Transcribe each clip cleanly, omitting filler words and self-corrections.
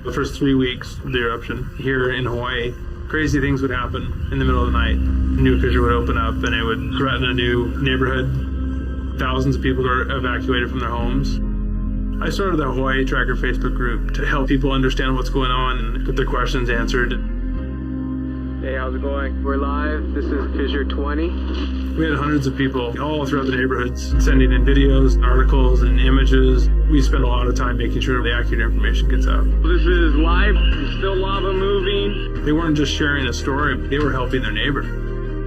The first 3 weeks of the eruption here in Hawaii, crazy things would happen in the middle of the night. A new fissure would open up and it would threaten a new neighborhood. Thousands of people were evacuated from their homes. I started the Hawaii Tracker Facebook group to help people understand what's going on and get their questions answered. Hey, how's it going? We're live. This is Fissure 20. We had hundreds of people all throughout the neighborhoods sending in videos, articles, and images. We spend a lot of time making sure the accurate information gets out. This is live. There's still lava moving. They weren't just sharing a story, they were helping their neighbor.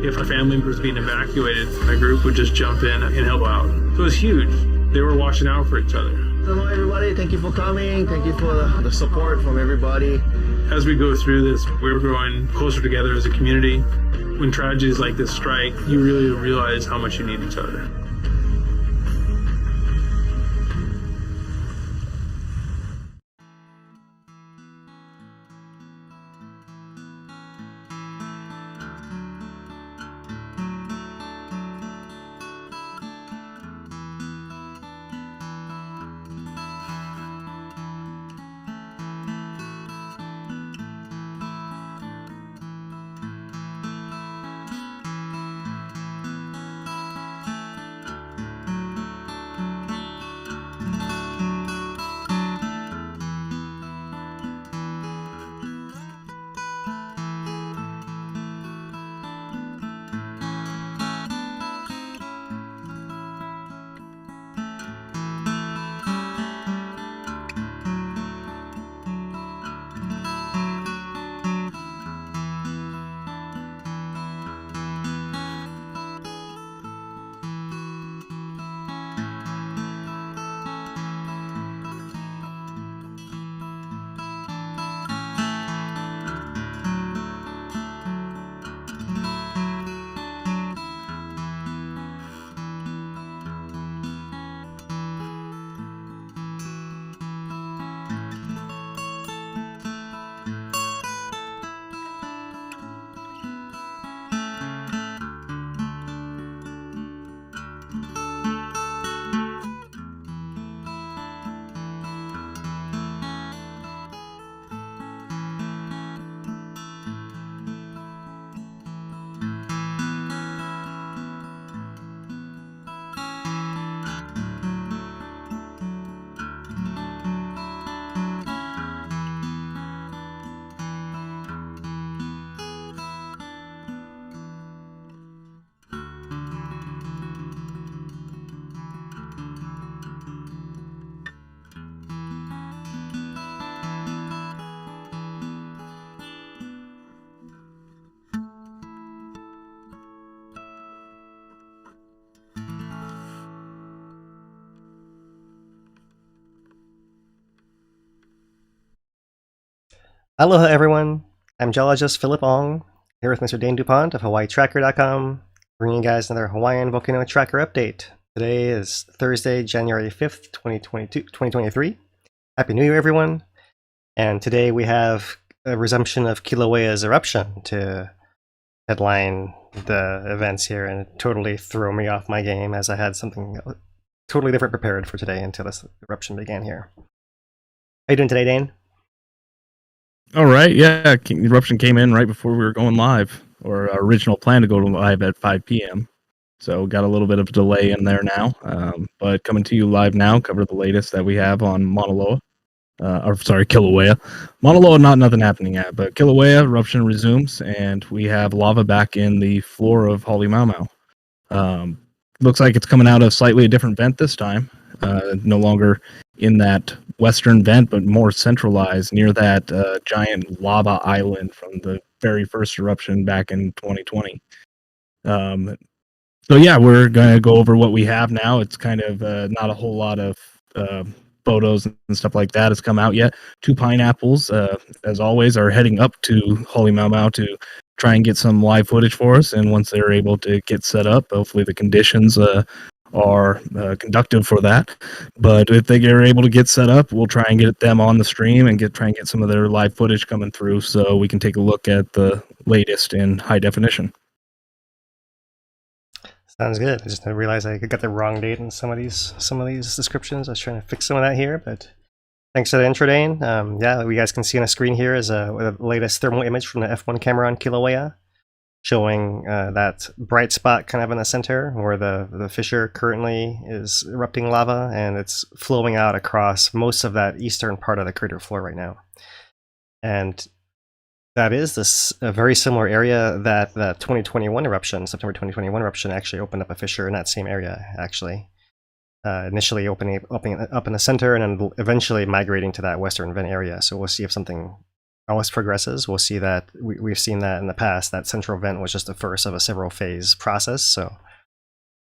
If a family was being evacuated, my group would just jump in and help out. So it was huge. They were watching out for each other. Hello everybody, thank you for coming. Thank you for the support from everybody. As we go through this, we're growing closer together as a community. When tragedies like this strike, you really realize how much you need each other. Aloha everyone, I'm geologist Philip Ong, here with Mr. Dane DuPont of HawaiiTracker.com, bringing you guys another Hawaiian Volcano Tracker update. Today is Thursday, January 5th, 2023. Happy New Year everyone, and today we have a resumption of Kilauea's eruption to headline the events here and totally throw me off my game as I had something totally different prepared for today until this eruption began here. How you doing today, Dane? All right, yeah, eruption came in right before we were going live, or our original plan to go live at 5 p.m. So got a little bit of a delay in there now, but coming to you live now, cover the latest that we have on Kilauea. Maunaloa, nothing happening yet, but Kilauea eruption resumes, and we have lava back in the floor of Halemaʻumaʻu. Looks like it's coming out of slightly a different vent this time, no longer in that western vent, but more centralized near that giant lava island from the very first eruption back in 2020. So yeah, we're going to go over what we have now. It's kind of not a whole lot of photos and stuff like that has come out yet. Two pineapples, as always, are heading up to Halemaʻumaʻu to try and get some live footage for us. And once they're able to get set up, hopefully the conditions are conductive for that. But if they are able to get set up, we'll try and get them on the stream and try and get some of their live footage coming through so we can take a look at the latest in high definition. Sounds good. I just realized I got the wrong date in some of these descriptions. I was trying to fix some of that here, but Thanks for the intro, Dane. Yeah, what you guys can see on the screen here is the latest thermal image from the F1 camera on Kilauea, showing that bright spot kind of in the center where the fissure currently is erupting lava, and it's flowing out across most of that eastern part of the crater floor right now. And that is a very similar area that the 2021 eruption, September 2021 eruption, actually opened up a fissure in that same area, actually. Initially opening up in the center and then eventually migrating to that western vent area. So we'll see if something else progresses. We'll see that we've seen that in the past. That central vent was just the first of a several phase process. So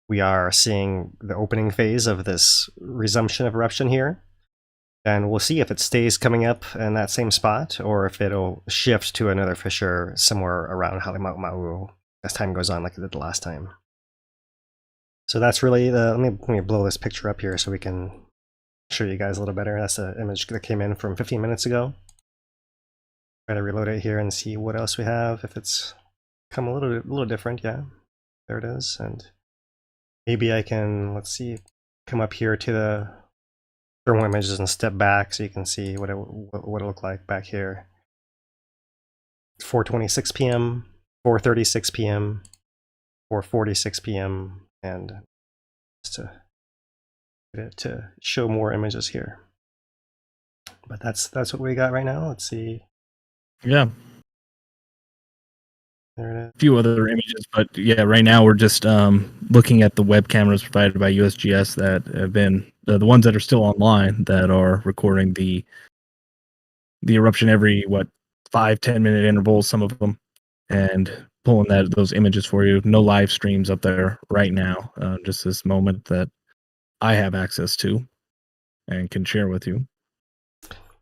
we are seeing the opening phase of this resumption of eruption here. And we'll see if it stays coming up in that same spot or if it'll shift to another fissure somewhere around Halemaʻumaʻu as time goes on, like it did the last time. So that's really the, let me blow this picture up here so we can show you guys a little better. That's the image that came in from 15 minutes ago. Try to reload it here and see what else we have. If it's come a little different, yeah, there it is. And maybe I can, let's see, come up here to the thermal images and step back so you can see what it looked like back here. 4:26 p.m., 4:36 p.m., 4:46 p.m. and just to get it to show more images here. But that's what we got right now. Let's see. Yeah. There it is. A few other images, but yeah, right now we're just looking at the web cameras provided by USGS that have been the ones that are still online that are recording the eruption every 5-10 minute intervals, some of them, and pulling those images for you. No live streams up there right now, just this moment that I have access to and can share with you.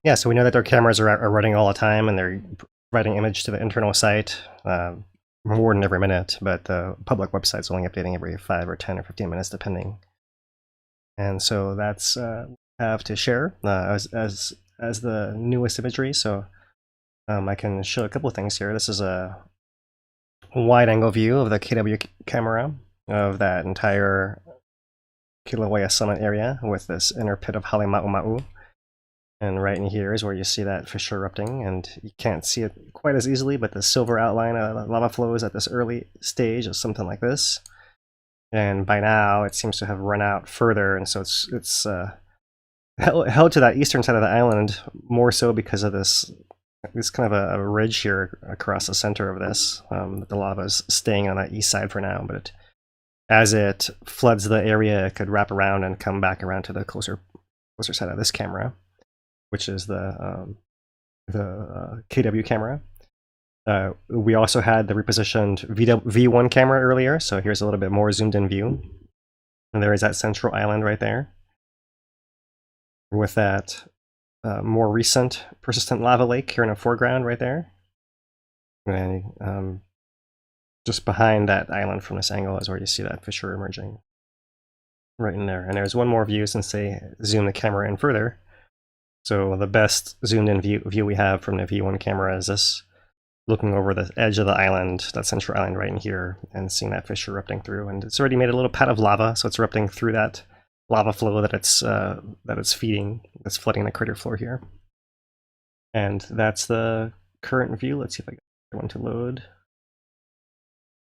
Yeah, so we know that their cameras are running all the time and they're providing image to the internal site more than every minute, but the public website's only updating every 5 or 10 or 15 minutes depending. And so that's have to share as the newest imagery. So I can show a couple of things here. This is a wide angle view of the KW camera of that entire Kilauea summit area with this inner pit of Halemaʻumaʻu. And right in here is where you see that fissure erupting, and you can't see it quite as easily, but the silver outline of lava flows at this early stage is something like this. And by now it seems to have run out further, and so it's held to that eastern side of the island more so because of this kind of a ridge here across the center of this. The lava is staying on that east side for now, but as it floods the area, it could wrap around and come back around to the closer side of this camera, which is the KW camera. We also had the repositioned V1 camera earlier, so here's a little bit more zoomed in view. And there is that central island right there with that more recent persistent lava lake here in the foreground right there. And just behind that island from this angle is where you see that fissure emerging right in there. And there's one more view since they zoom the camera in further. So the best zoomed in view we have from the V1 camera is this, looking over the edge of the island, that central island right in here, and seeing that fissure erupting through. And it's already made a little pad of lava, so it's erupting through that lava flow that it's feeding, that's flooding the crater floor here. And that's the current view. Let's see if I get one to load.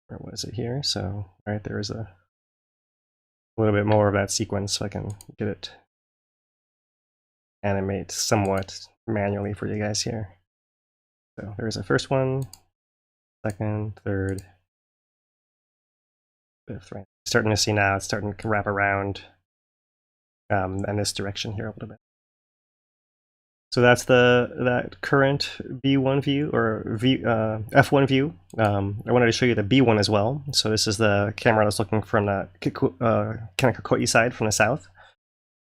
Where was it here? So right there is a little bit more of that sequence, so I can get it animate somewhat manually for you guys here. So there's the first one, second, third, fifth, right? Starting to see now, it's starting to wrap around in this direction here a little bit. So that's that current B1 view, or F1 view. I wanted to show you the B1 as well. So this is the camera that's looking from the Kanakakoi side from the south.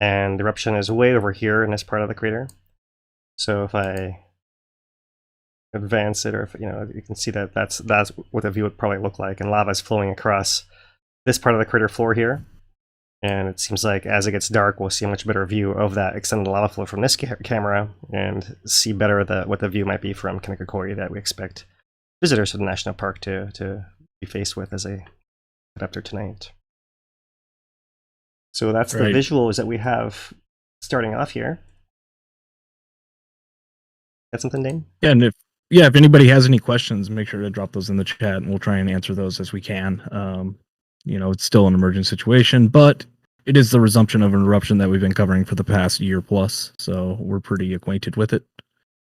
And the eruption is way over here in this part of the crater. So if I advance it, or if you can see that that's what the view would probably look like, and lava is flowing across this part of the crater floor here. And it seems like as it gets dark, we'll see a much better view of that extended lava flow from this camera, and see better what the view might be from Kanakakoi that we expect visitors to the national park to be faced with as they head up there tonight. So that's the visuals that we have starting off here. Got something, Dane? Yeah, and if anybody has any questions, make sure to drop those in the chat, and we'll try and answer those as we can. It's still an emergent situation, but it is the resumption of an eruption that we've been covering for the past year plus, so we're pretty acquainted with it.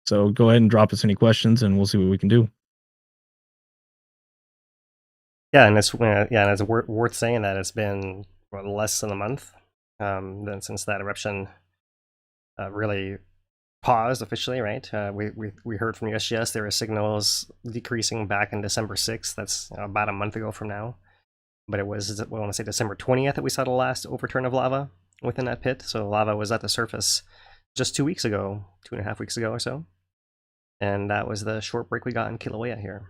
So go ahead and drop us any questions, and we'll see what we can do. Yeah, and it's worth saying that it's been less than a month since that eruption really paused officially, right? We heard from USGS there were signals decreasing back in December 6th. That's about a month ago from now. But it was, I want to say December 20th that we saw the last overturn of lava within that pit. So lava was at the surface just 2 weeks ago, 2.5 weeks ago or so. And that was the short break we got in Kilauea here.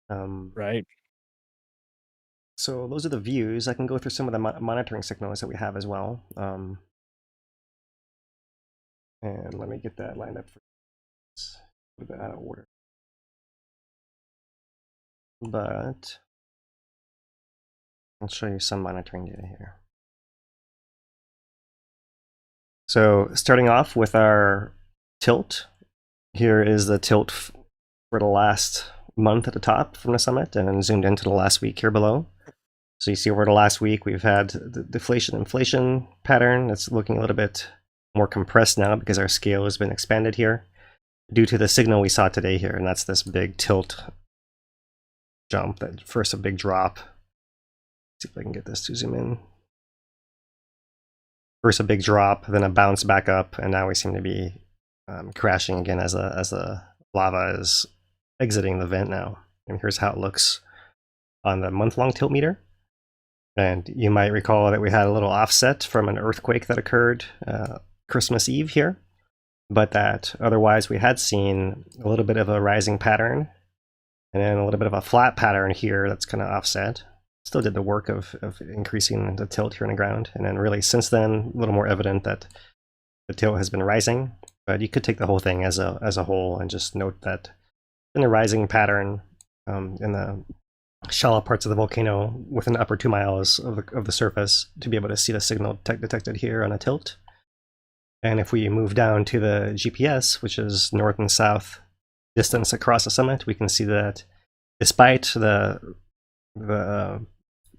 Right. So those are the views. I can go through some of the monitoring signals that we have as well. And let me get that lined up for a little bit out of order. But I'll show you some monitoring data here. So starting off with our tilt, here is the tilt for the last month at the top from the summit, and then zoomed into the last week here below. So you see over the last week we've had the deflation-inflation pattern that's looking a little bit more compressed now because our scale has been expanded here due to the signal we saw today here, and that's this big tilt jump, that first a big drop. Let's see if I can get this to zoom in. First a big drop, then a bounce back up, and now we seem to be crashing again as the lava is exiting the vent now. And here's how it looks on the month-long tilt meter. And you might recall that we had a little offset from an earthquake that occurred Christmas Eve here, but that otherwise we had seen a little bit of a rising pattern and then a little bit of a flat pattern here that's kind of offset. Still did the work of increasing the tilt here on the ground, and then really since then a little more evident that the tilt has been rising. But you could take the whole thing as a whole and just note that in a rising pattern in the shallow parts of the volcano within the upper 2 miles of the surface to be able to see the signal detected here on a tilt. And if we move down to the GPS, which is north and south distance across the summit, we can see that despite the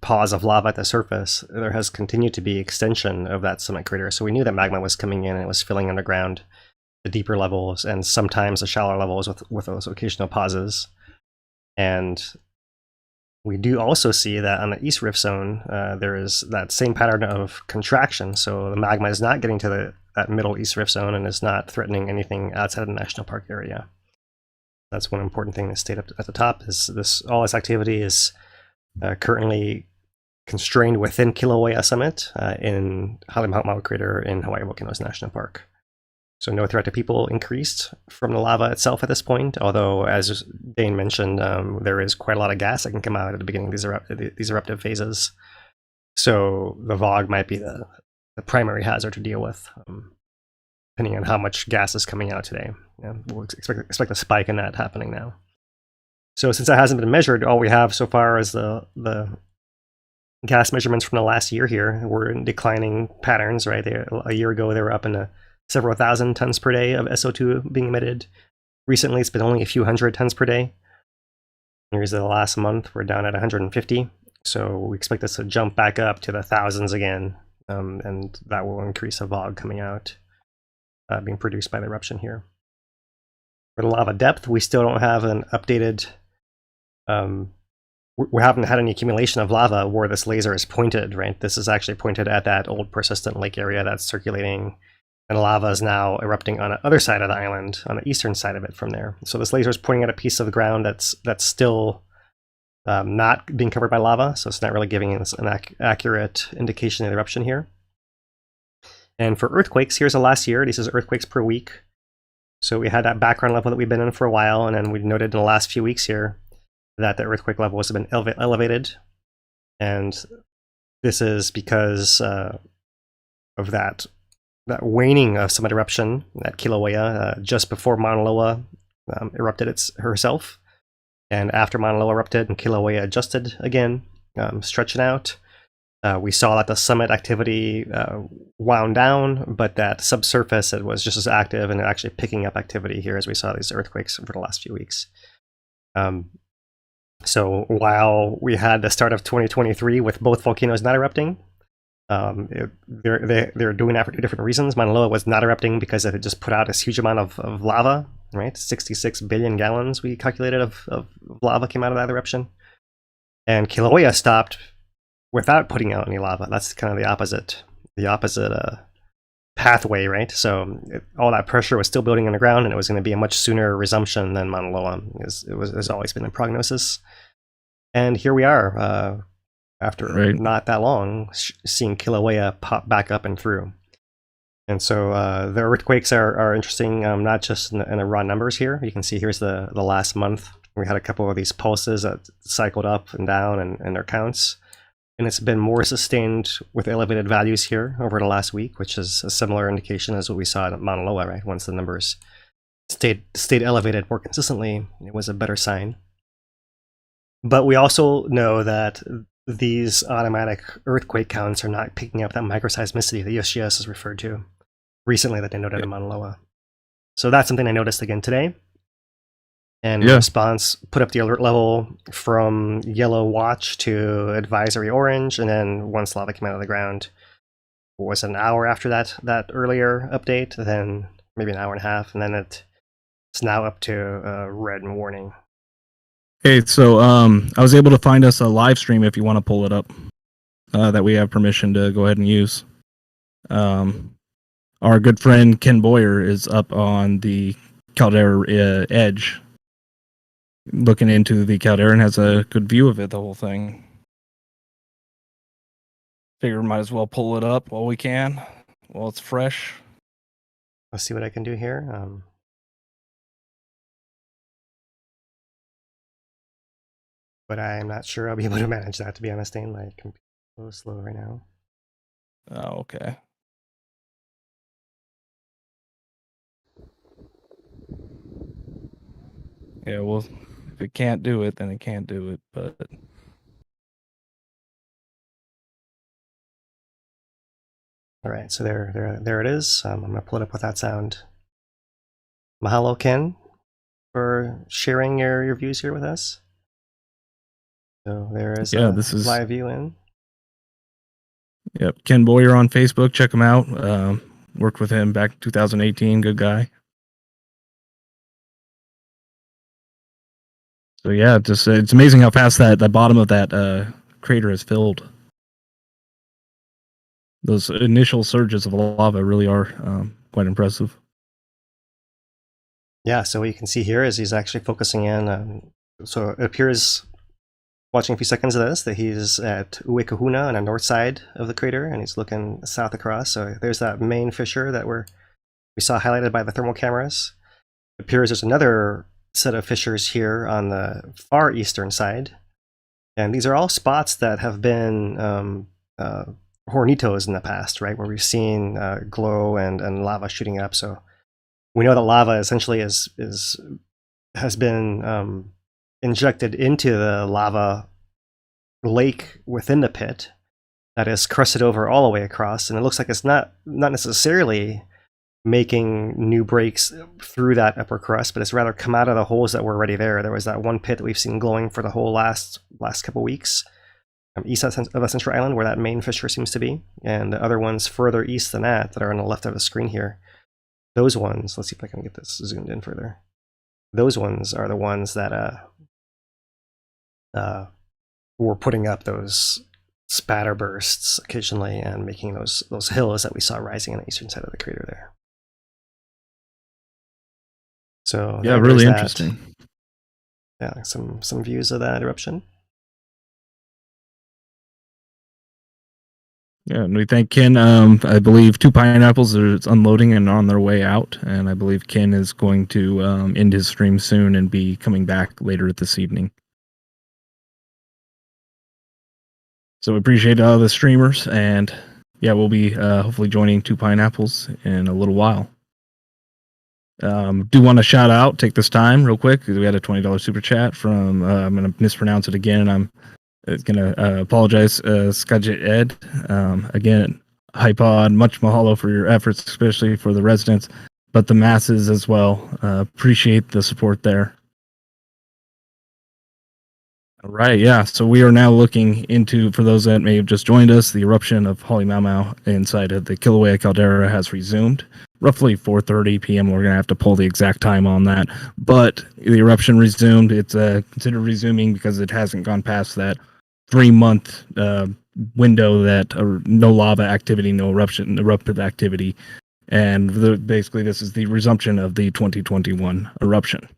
pause of lava at the surface, there has continued to be extension of that summit crater. So we knew that magma was coming in and it was filling underground the deeper levels and sometimes the shallower levels with those occasional pauses. And we do also see that on the east rift zone, there is that same pattern of contraction. So the magma is not getting to that middle east rift zone and is not threatening anything outside of the national park area. That's one important thing to state up at the top, is all this activity is currently constrained within Kilauea summit in Halemaʻumaʻu crater in Hawaiian Volcanoes National Park. So no threat to people increased from the lava itself at this point, although as Dane mentioned, there is quite a lot of gas that can come out at the beginning of these eruptive phases. So the VOG might be the primary hazard to deal with, depending on how much gas is coming out today. Yeah, we'll expect a spike in that happening now. So since that hasn't been measured, all we have so far is the gas measurements from the last year here. We're in declining patterns, right? A year ago, they were up in the several thousand tons per day of SO2 being emitted. Recently, it's been only a few hundred tons per day. Here's the last month, we're down at 150. So we expect this to jump back up to the thousands again, and that will increase the VOG coming out, being produced by the eruption here. For the lava depth, we still don't have an updated, we haven't had any accumulation of lava where this laser is pointed, right? This is actually pointed at that old persistent lake area that's circulating, and lava is now erupting on the other side of the island, on the eastern side of it from there. So this laser is pointing at a piece of the ground that's still not being covered by lava, so it's not really giving us an accurate indication of the eruption here. And for earthquakes, here's the last year. This is earthquakes per week. So we had that background level that we've been in for a while, and then we noted in the last few weeks here that the earthquake levels have been elevated. And this is because of that waning of summit eruption at Kilauea just before Maunaloa erupted herself. And after Maunaloa erupted and Kilauea adjusted again, stretching out. We saw that the summit activity wound down, but that subsurface, it was just as active and actually picking up activity here as we saw these earthquakes over the last few weeks. So while we had the start of 2023 with both volcanoes not erupting, they're doing that for two different reasons. Maunaloa was not erupting because it had just put out this huge amount of lava, right? 66 billion gallons we calculated of lava came out of that eruption. And Kilauea stopped without putting out any lava. That's kind of the opposite pathway, right? So all that pressure was still building on the ground, and it was going to be a much sooner resumption than Maunaloa. It's always been a prognosis. And here we are, after not that long, seeing Kilauea pop back up and through. And so the earthquakes are interesting, not just in the raw numbers here. You can see here's the last month. We had a couple of these pulses that cycled up and down and their counts. And it's been more sustained with elevated values here over the last week, which is a similar indication as what we saw at Maunaloa, right? Once the numbers stayed elevated more consistently, it was a better sign. But we also know that these automatic earthquake counts are not picking up that microseismicity that USGS has referred to recently that they noted in Maunaloa. So that's something I noticed again today. And in response, put up the alert level from yellow watch to advisory orange, and then once lava came out of the ground, was an hour after that earlier update, then maybe an hour and a half, and then it's now up to red and warning. Hey, so I was able to find us a live stream if you want to pull it up, that we have permission to go ahead and use. Our good friend Ken Boyer is up on the Caldera edge, looking into the caldera, and has a good view of it, the whole thing. Figure might as well pull it up while we can, while it's fresh. Let's see what I can do here. But I'm not sure I'll be able to manage that, to be honest, Dane. My computer's a little slow right now. Oh, okay. Yeah, well, if it can't do it, then it can't do it, but... All right, so there it is. I'm going to pull it up with that sound. Mahalo, Ken, for sharing your views here with us. So there is this is live view in. Yep, Ken Boyer on Facebook. Check him out. Worked with him back in 2018. Good guy. So yeah, just it's amazing how fast that the bottom of that crater is filled. Those initial surges of lava really are quite impressive. Yeah, so what you can see here is he's actually focusing in. So it appears, watching a few seconds of this, that he's at Uekahuna on the north side of the crater, and he's looking south across. So there's that main fissure that we saw highlighted by the thermal cameras. It appears there's another set of fissures here on the far eastern side, and these are all spots that have been hornitos in the past, right, where we've seen glow and lava shooting up. So we know that lava essentially has been injected into the lava lake within the pit that is crusted over all the way across, and it looks like it's not necessarily making new breaks through that upper crust, but it's rather come out of the holes that were already there. There was that one pit that we've seen glowing for the whole last couple weeks, east of the central island, where that main fissure seems to be, and the other ones further east than that are on the left of the screen here. Those ones, let's see if I can get this zoomed in further. Those ones are the ones that were putting up those spatter bursts occasionally and making those hills that we saw rising on the eastern side of the crater there. So yeah, really interesting. Yeah, some views of that eruption. Yeah, and we thank Ken. I believe 2 pineapples are unloading and on their way out, and I believe Ken is going to end his stream soon and be coming back later this evening. So we appreciate the streamers, and yeah, we'll be hopefully joining 2 pineapples in a little while. Do want to shout out, take this time real quick, because we had a $20 super chat from, I'm going to mispronounce it again, and I'm It's gonna apologize, Skajit Ed. Again, Hypod, much mahalo for your efforts, especially for the residents, but the masses as well. Appreciate the support there. All right, yeah. So we are now looking into, for those that may have just joined us, the eruption of Halemaʻumaʻu inside of the Kilauea caldera has resumed. Roughly 4:30 p.m. We're going to have to pull the exact time on that. But the eruption resumed. It's considered resuming because it hasn't gone past that 3-month window that no lava activity, no eruptive activity. And basically this is the resumption of the 2021 eruption.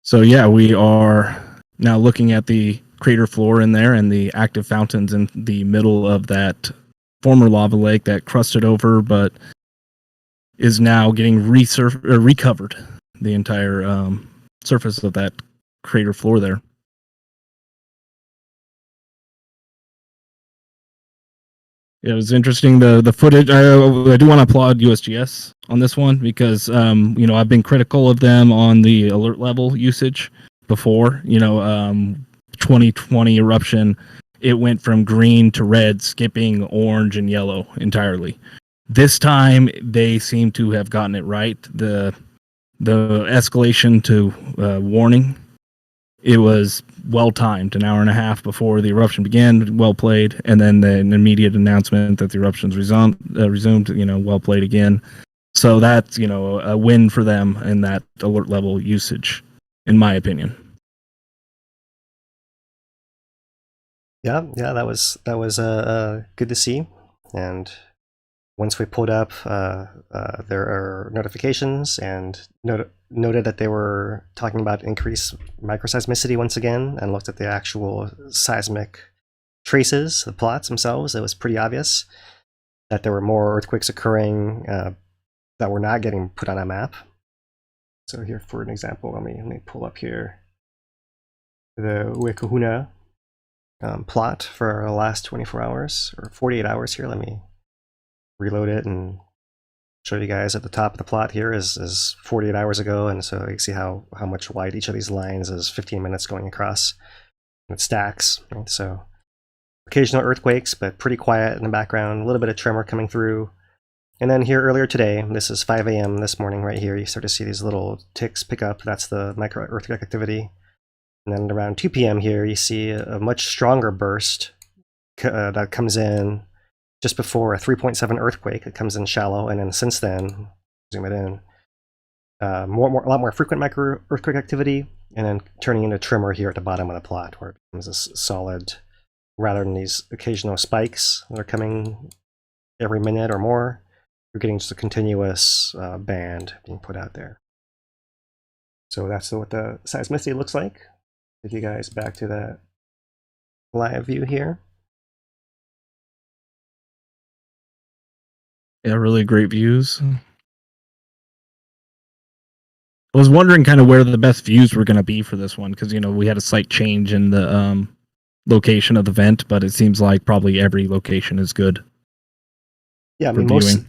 So yeah, we are now looking at the crater floor in there and the active fountains in the middle of that former lava lake that crusted over, but is now getting recovered, the entire surface of that crater floor there. It was interesting, the footage. I do want to applaud USGS on this one because I've been critical of them on the alert level usage before. 2020 eruption, it went from green to red, skipping orange and yellow entirely. This time they seem to have gotten it right. The escalation to warning, it was well timed, an hour and a half before the eruption began, well played, and then an immediate announcement that the eruptions resumed, well played again. So that's a win for them in that alert level usage, in my opinion. Yeah, that was good to see. And once we pulled up, there are notifications and noted that they were talking about increased microseismicity once again, and looked at the actual seismic traces, the plots themselves. It was pretty obvious that there were more earthquakes occurring that were not getting put on a map. So here, for an example, let me pull up here the Wekahuna plot for the last 24 hours or 48 hours here. Let me reload it and show you guys at the top of the plot here is 48 hours ago, and so you can see how much wide each of these lines is. 15 minutes going across, and it stacks, right? So occasional earthquakes, but pretty quiet in the background, a little bit of tremor coming through. And then here earlier today, this is 5 a.m. this morning right here, you start to see these little ticks pick up. That's the micro earthquake activity. And then around 2 p.m. here, you see a much stronger burst that comes in just before a 3.7 earthquake. It comes in shallow, and then since then, zoom it in, a lot more frequent micro earthquake activity, and then turning into tremor here at the bottom of the plot, where it becomes a solid, rather than these occasional spikes that are coming every minute or more. You're getting just a continuous band being put out there. So that's what the seismicity looks like. Take you guys back to that live view here. Yeah, really great views. I was wondering kind of where the best views were going to be for this one, because we had a slight change in the location of the vent, but it seems like probably every location is good. Yeah, I mean,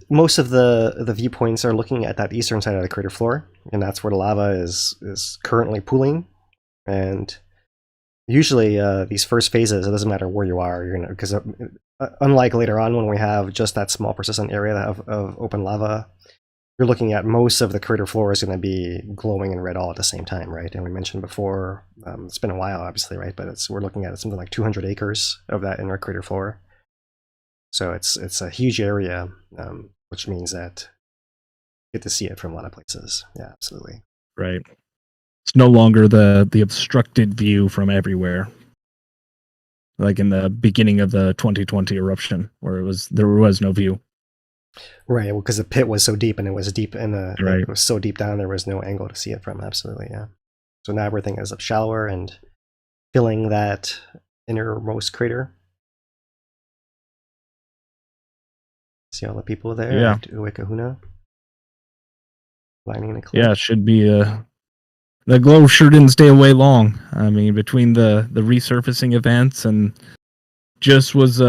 most of the viewpoints are looking at that eastern side of the crater floor, and that's where the lava is currently pooling. And usually these first phases, it doesn't matter where you are, you're gonna, because unlike later on when we have just that small persistent area of open lava, you're looking at most of the crater floor is going to be glowing in red all at the same time, right? And we mentioned before, it's been a while, obviously, right? But we're looking at something like 200 acres of that inner crater floor. So it's a huge area, which means that you get to see it from a lot of places. Yeah, absolutely. Right. It's no longer the obstructed view from everywhere, like in the beginning of the 2020 eruption, where there was no view. Right, well, because the pit was so deep, and it was deep in the right. It was so deep down, there was no angle to see it from. Absolutely, yeah. So now everything is up shallower and filling that innermost crater. See all the people there? Yeah. Uekahuna. Lining the cliff. Yeah, it should be the glow sure didn't stay away long. I mean, between the resurfacing events and just was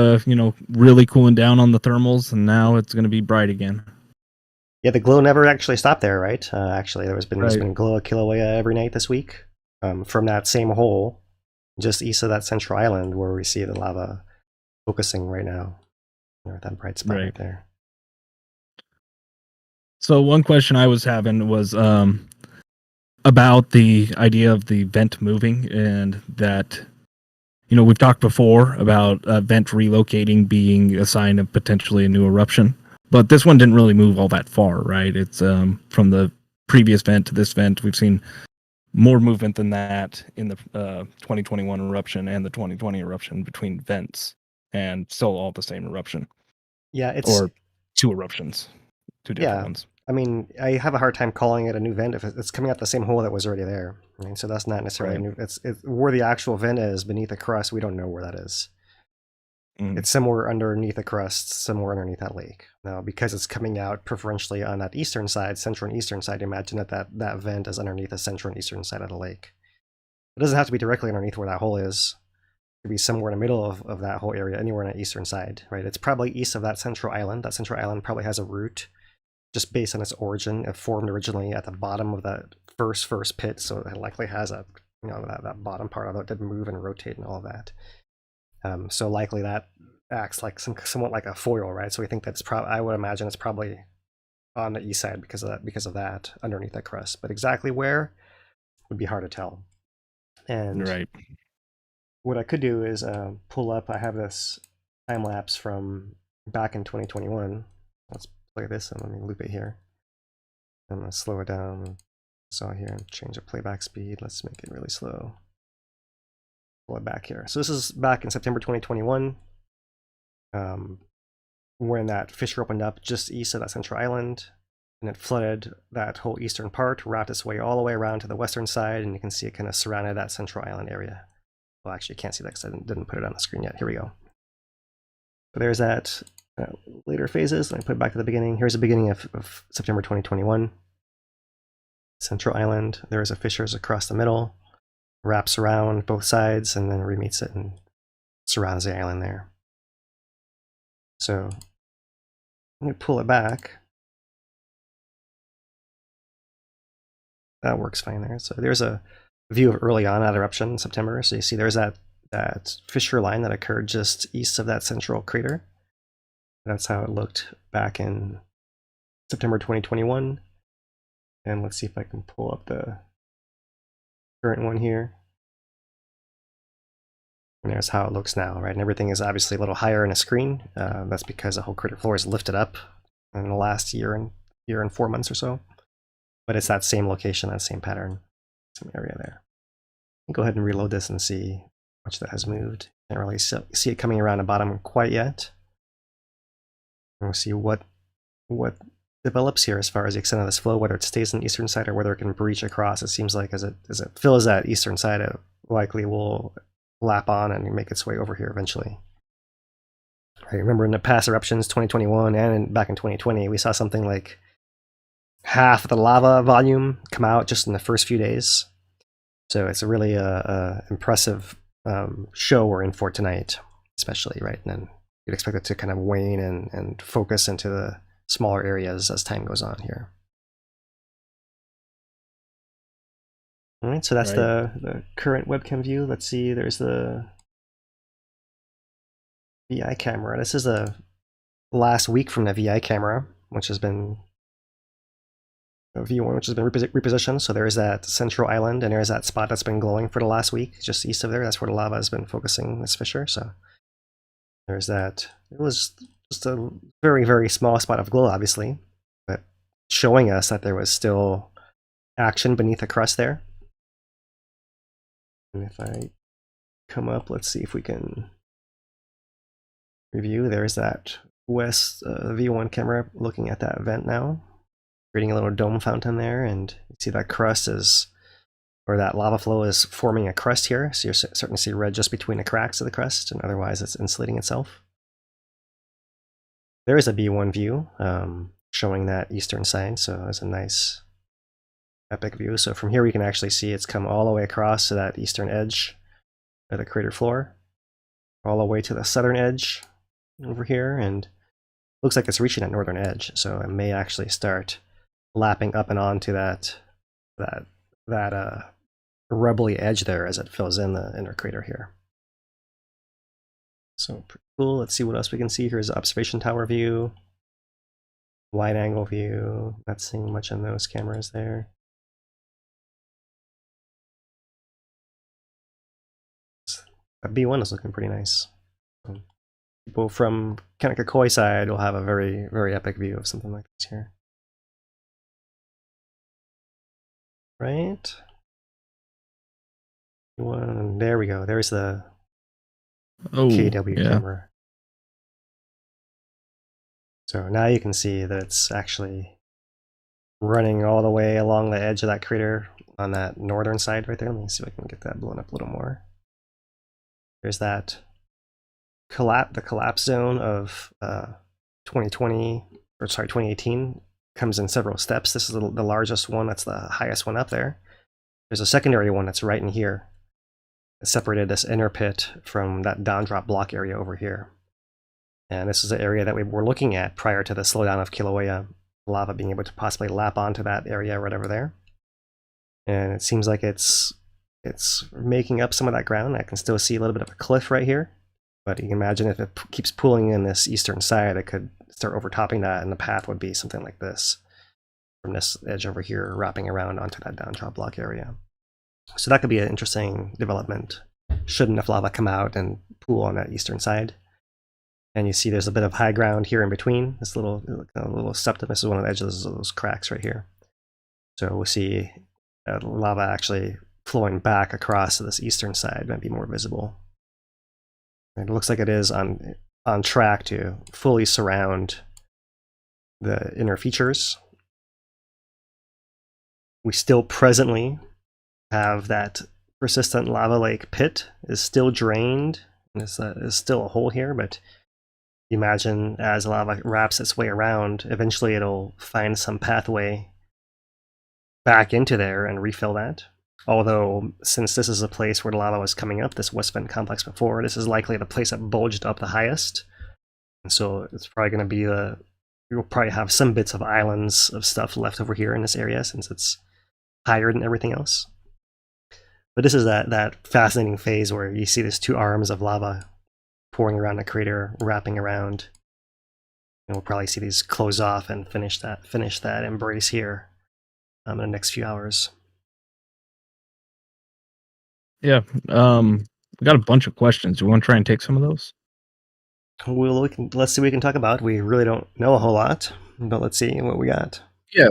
really cooling down on the thermals, and now it's going to be bright again. Yeah, the glow never actually stopped there, right? Actually, there's been glow at Kilauea every night this week. from that same hole, just east of that central island where we see the lava focusing right now. That bright spot right there. So one question I was having was about the idea of the vent moving, and that, we've talked before about a vent relocating being a sign of potentially a new eruption, but this one didn't really move all that far, right? It's from the previous vent to this vent, we've seen more movement than that in the 2021 eruption and the 2020 eruption between vents, and still all the same eruption. Yeah, or two eruptions, two different ones. I mean, I have a hard time calling it a new vent if it's coming out the same hole that was already there. Right? So that's not necessarily new. It's where the actual vent is beneath the crust. We don't know where that is. It's somewhere underneath the crust, somewhere underneath that lake. Now, because it's coming out preferentially on that eastern side, central and eastern side, imagine that vent is underneath the central and eastern side of the lake. It doesn't have to be directly underneath where that hole is. It could be somewhere in the middle of that whole area, anywhere on the eastern side, right? It's probably east of that central island. That central island probably has a root just based on its origin. It formed originally at the bottom of that first pit, so it likely has a that bottom part, although it did move and rotate and all of that. So likely that acts like somewhat like a foil, right? So we think that's I would imagine it's probably on the east side because of that underneath that crust. But exactly where would be hard to tell. And what I could do is pull up. I have this time lapse from back in 2021. Let's play this and let me loop it here. I'm gonna slow it down. So here and change the playback speed. Let's make it really slow. Pull it back here. So this is back in September 2021, when that fissure opened up just east of that central island, and it flooded that whole eastern part, wrapped its way all the way around to the western side, and you can see it kind of surrounded that central island area. Well, actually, you can't see that because I didn't put it on the screen yet. Here we go. So there's that later phases. Let me put it back to the beginning. Here's the beginning of September 2021. Central island. There's a fissures across the middle, wraps around both sides, and then remeets it and surrounds the island there. So I'm going to pull it back. That works fine there. So there's a view of early on that eruption in September. So you see there's that fissure line that occurred just east of that central crater. That's how it looked back in September 2021. And let's see if I can pull up the current one here. And there's how it looks now, right? And everything is obviously a little higher in a screen. That's because the whole crater floor is lifted up in the last year and 4 months or so. But it's that same location, that same pattern, same area there. I'll go ahead and reload this and see how much that has moved. Can't really see it coming around the bottom quite yet. We'll see what develops here as far as the extent of this flow, whether it stays on the eastern side or whether it can breach across. It seems like as it fills that eastern side, it likely will lap on and make its way over here eventually. Right, remember in the past eruptions, 2021 and back in 2020, we saw something like half of the lava volume come out just in the first few days. So it's a really impressive show we're in for tonight, especially, right? And then you'd expect it to kind of wane and focus into the smaller areas as time goes on here. All right, so that's the current webcam view. Let's see, there's the VI camera. This is the last week from the VI camera, which has been V1, which has been repositioned. So there's that central island, and there's that spot that's been glowing for the last week, just east of there. That's where the lava has been focusing this fissure. So there's that. It was just a very, very small spot of glow, obviously, but showing us that there was still action beneath the crust there. And if I come up, let's see if we can review. There's that west V1 camera looking at that vent now, creating a little dome fountain there, and you see that crust is, or that lava flow is forming a crust here. So you're starting to see red just between the cracks of the crust, and otherwise it's insulating itself. There is a B1 view showing that eastern side, so it's a nice epic view. So from here we can actually see it's come all the way across to that eastern edge of the crater floor, all the way to the southern edge over here, and looks like it's reaching that northern edge. So it may actually start lapping up and on to that rubbly edge there as it fills in the inner crater here. So pretty cool. Let's see what else we can see. Here's the observation tower view, wide angle view. Not seeing much on those cameras there. That B1 is looking pretty nice. People from Kanakakoi side will have a very, very epic view of something like this here. Right? One, there we go. There's the KW camera. So now you can see that it's actually running all the way along the edge of that crater on that northern side right there. Let me see if I can get that blown up a little more. There's that the collapse zone of 2018 comes in several steps. This is the largest one. That's the highest one up there. There's a secondary one that's right in here. It separated this inner pit from that down drop block area over here. And this is the area that we were looking at prior to the slowdown of Kilauea, lava being able to possibly lap onto that area right over there. And it seems like it's making up some of that ground. I can still see a little bit of a cliff right here. But you can imagine if it keeps pulling in this eastern side, it could start overtopping that, and the path would be something like this from this edge over here, wrapping around onto that down drop block area. So that could be an interesting development should enough lava come out and pool on that eastern side. And you see there's a bit of high ground here in between. This little septum. This is one of the edges of those cracks right here. So we'll see lava actually flowing back across to this eastern side might be more visible. It looks like it is on track to fully surround the inner features. We still presently have that persistent lava lake pit is still drained. There's still a hole here, but imagine as lava wraps its way around, eventually it'll find some pathway back into there and refill that. Although, since this is a place where the lava was coming up, this West Vent complex before, this is likely the place that bulged up the highest. And so it's probably going to be you'll probably have some bits of islands of stuff left over here in this area since it's higher than everything else. But this is that fascinating phase where you see these two arms of lava pouring around the crater, wrapping around. And we'll probably see these close off and finish that embrace here in the next few hours. Yeah, we got a bunch of questions. Do you want to try and take some of those? Well, let's see what we can talk about. We really don't know a whole lot, but let's see what we got. Yeah.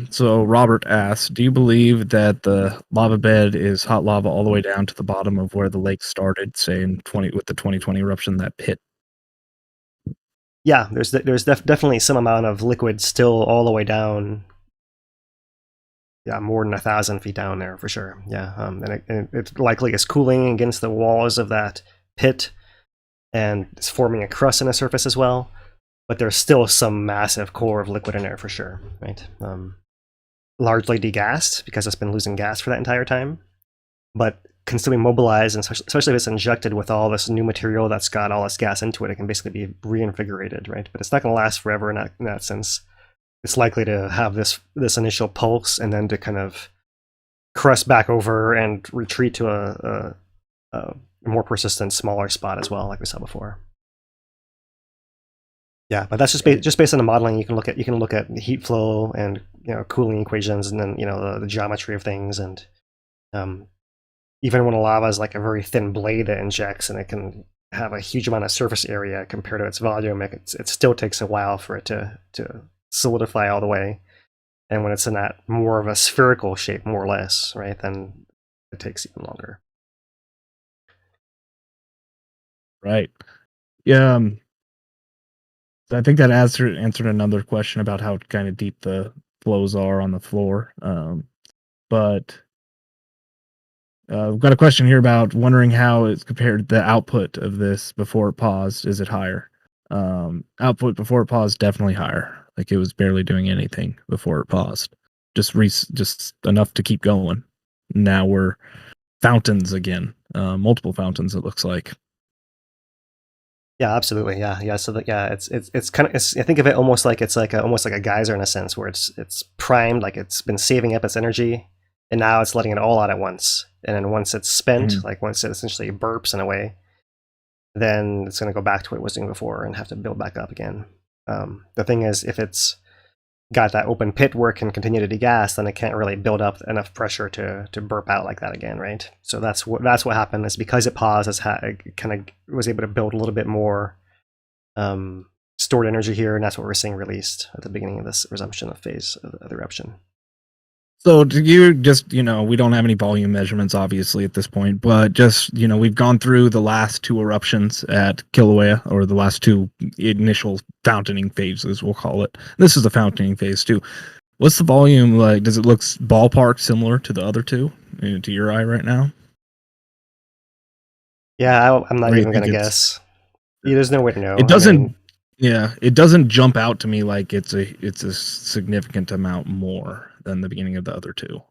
So Robert asked, do you believe that the lava bed is hot lava all the way down to the bottom of where the lake started, say with the 2020 eruption, that pit? Yeah, there's definitely some amount of liquid still all the way down. Yeah, more than 1,000 feet down there for sure. Yeah, and it likely is cooling against the walls of that pit, and it's forming a crust in the surface as well. But there's still some massive core of liquid in there for sure, right? Largely degassed because it's been losing gas for that entire time, but can still be mobilized, and especially if it's injected with all this new material that's got all this gas into it, it can basically be reinvigorated, right? But it's not going to last forever in that sense. It's likely to have this initial pulse and then to kind of crust back over and retreat to a more persistent, smaller spot as well, like we saw before. Yeah, but that's just based on the modeling. You can look at heat flow and cooling equations, and then the geometry of things, and even when a lava is like a very thin blade that injects and it can have a huge amount of surface area compared to its volume, it still takes a while for it to solidify all the way. And when it's in that more of a spherical shape, more or less, right, then it takes even longer. Right. Yeah. I think that answered another question about how kind of deep the flows are on the floor. But we've got a question here about wondering how it's compared to the output of this before it paused. Is it higher? Output before it paused, definitely higher. Like it was barely doing anything before it paused. Just enough to keep going. Now we're fountains again. Multiple fountains, it looks like. Yeah, absolutely. Yeah. So it's kind of, I think of it almost like it's like almost like a geyser in a sense, where it's primed, like it's been saving up its energy, and now it's letting it all out at once. And then once it's spent, like once it essentially burps in a way, then it's going to go back to what it was doing before and have to build back up again. The thing is, if it's got that open pit where it can continue to degas, then it can't really build up enough pressure to burp out like that again, right? So that's what happened, is because it paused, it kind of was able to build a little bit more stored energy here, and that's what we're seeing released at the beginning of this resumption of phase of the eruption. So do you just, we don't have any volume measurements obviously at this point, but just, we've gone through the last 2 eruptions at Kilauea, or the last 2 initial fountaining phases, we'll call it. This is the fountaining phase too. What's the volume like? Does it look ballpark similar to the other 2 to your eye right now? Yeah, I'm not even going to guess. There's no way to know. It doesn't. Yeah, it doesn't jump out to me like it's a significant amount more than the beginning of the other 2.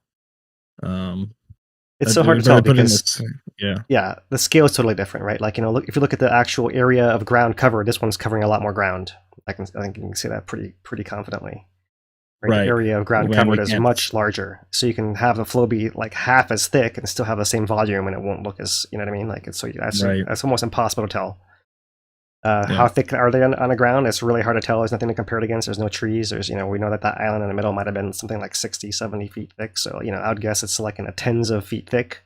It's so hard to tell because the scale is totally different, right? Like, if you look at the actual area of ground covered, this one's covering a lot more ground. I think you can say that pretty confidently. Right. The area of ground covered is much larger, so you can have the flow be like half as thick and still have the same volume, and it won't look as, you know what I mean? Like, that's almost impossible to tell. How thick are they on the ground? It's really hard to tell. There's nothing to compare it against. There's no trees. There's, we know that island in the middle might have been something like 60, 70 feet thick. So, I would guess it's like in the tens of feet thick,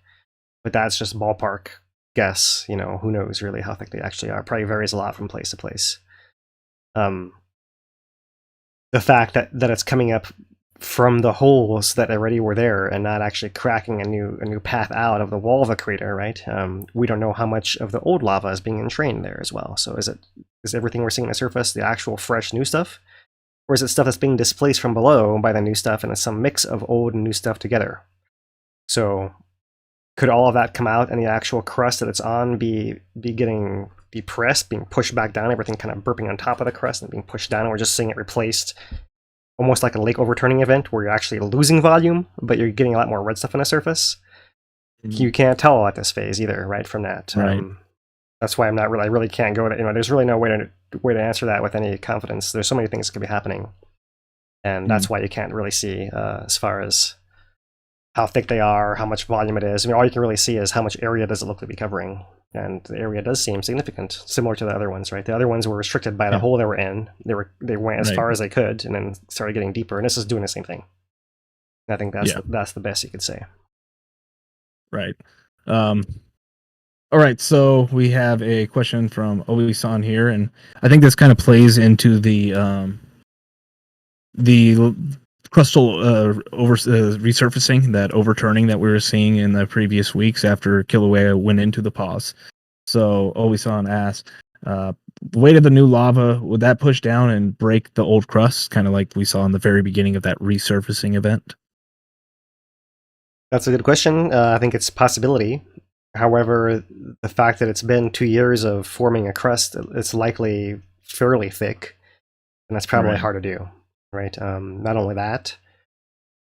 but that's just ballpark guess. Who knows really how thick they actually are. Probably varies a lot from place to place. The fact that it's coming up from the holes that already were there and not actually cracking a new path out of the wall of a crater, right? We don't know how much of the old lava is being entrained there as well. So is everything we're seeing on the surface the actual fresh new stuff? Or is it stuff that's being displaced from below by the new stuff, and it's some mix of old and new stuff together? So could all of that come out and the actual crust that it's on be getting depressed, being pushed back down, everything kind of burping on top of the crust and being pushed down, and we're just seeing it replaced, almost like a lake overturning event where you're actually losing volume, but you're getting a lot more red stuff on the surface? You can't tell at this phase either, right, from that. Right. That's why I really can't go to, there's really no way to answer that with any confidence. There's so many things that could be happening. And that's why you can't really see as far as how thick they are, how much volume it is. All you can really see is how much area does it look to be covering. And the area does seem significant, similar to the other ones, right? The other ones were restricted by the hole they were in. They went as far as they could, and then started getting deeper. And this is doing the same thing. And I think that's the best you could say. Right. All right. So we have a question from Owi-san here, and I think this kind of plays into the crustal resurfacing, that overturning that we were seeing in the previous weeks after Kilauea went into the pause. So Owi-san asked, the weight of the new lava, would that push down and break the old crust, kind of like we saw in the very beginning of that resurfacing event? That's a good question. I think it's a possibility. However, the fact that it's been 2 years of forming a crust, it's likely fairly thick, and that's probably hard to do. Right. Not only that,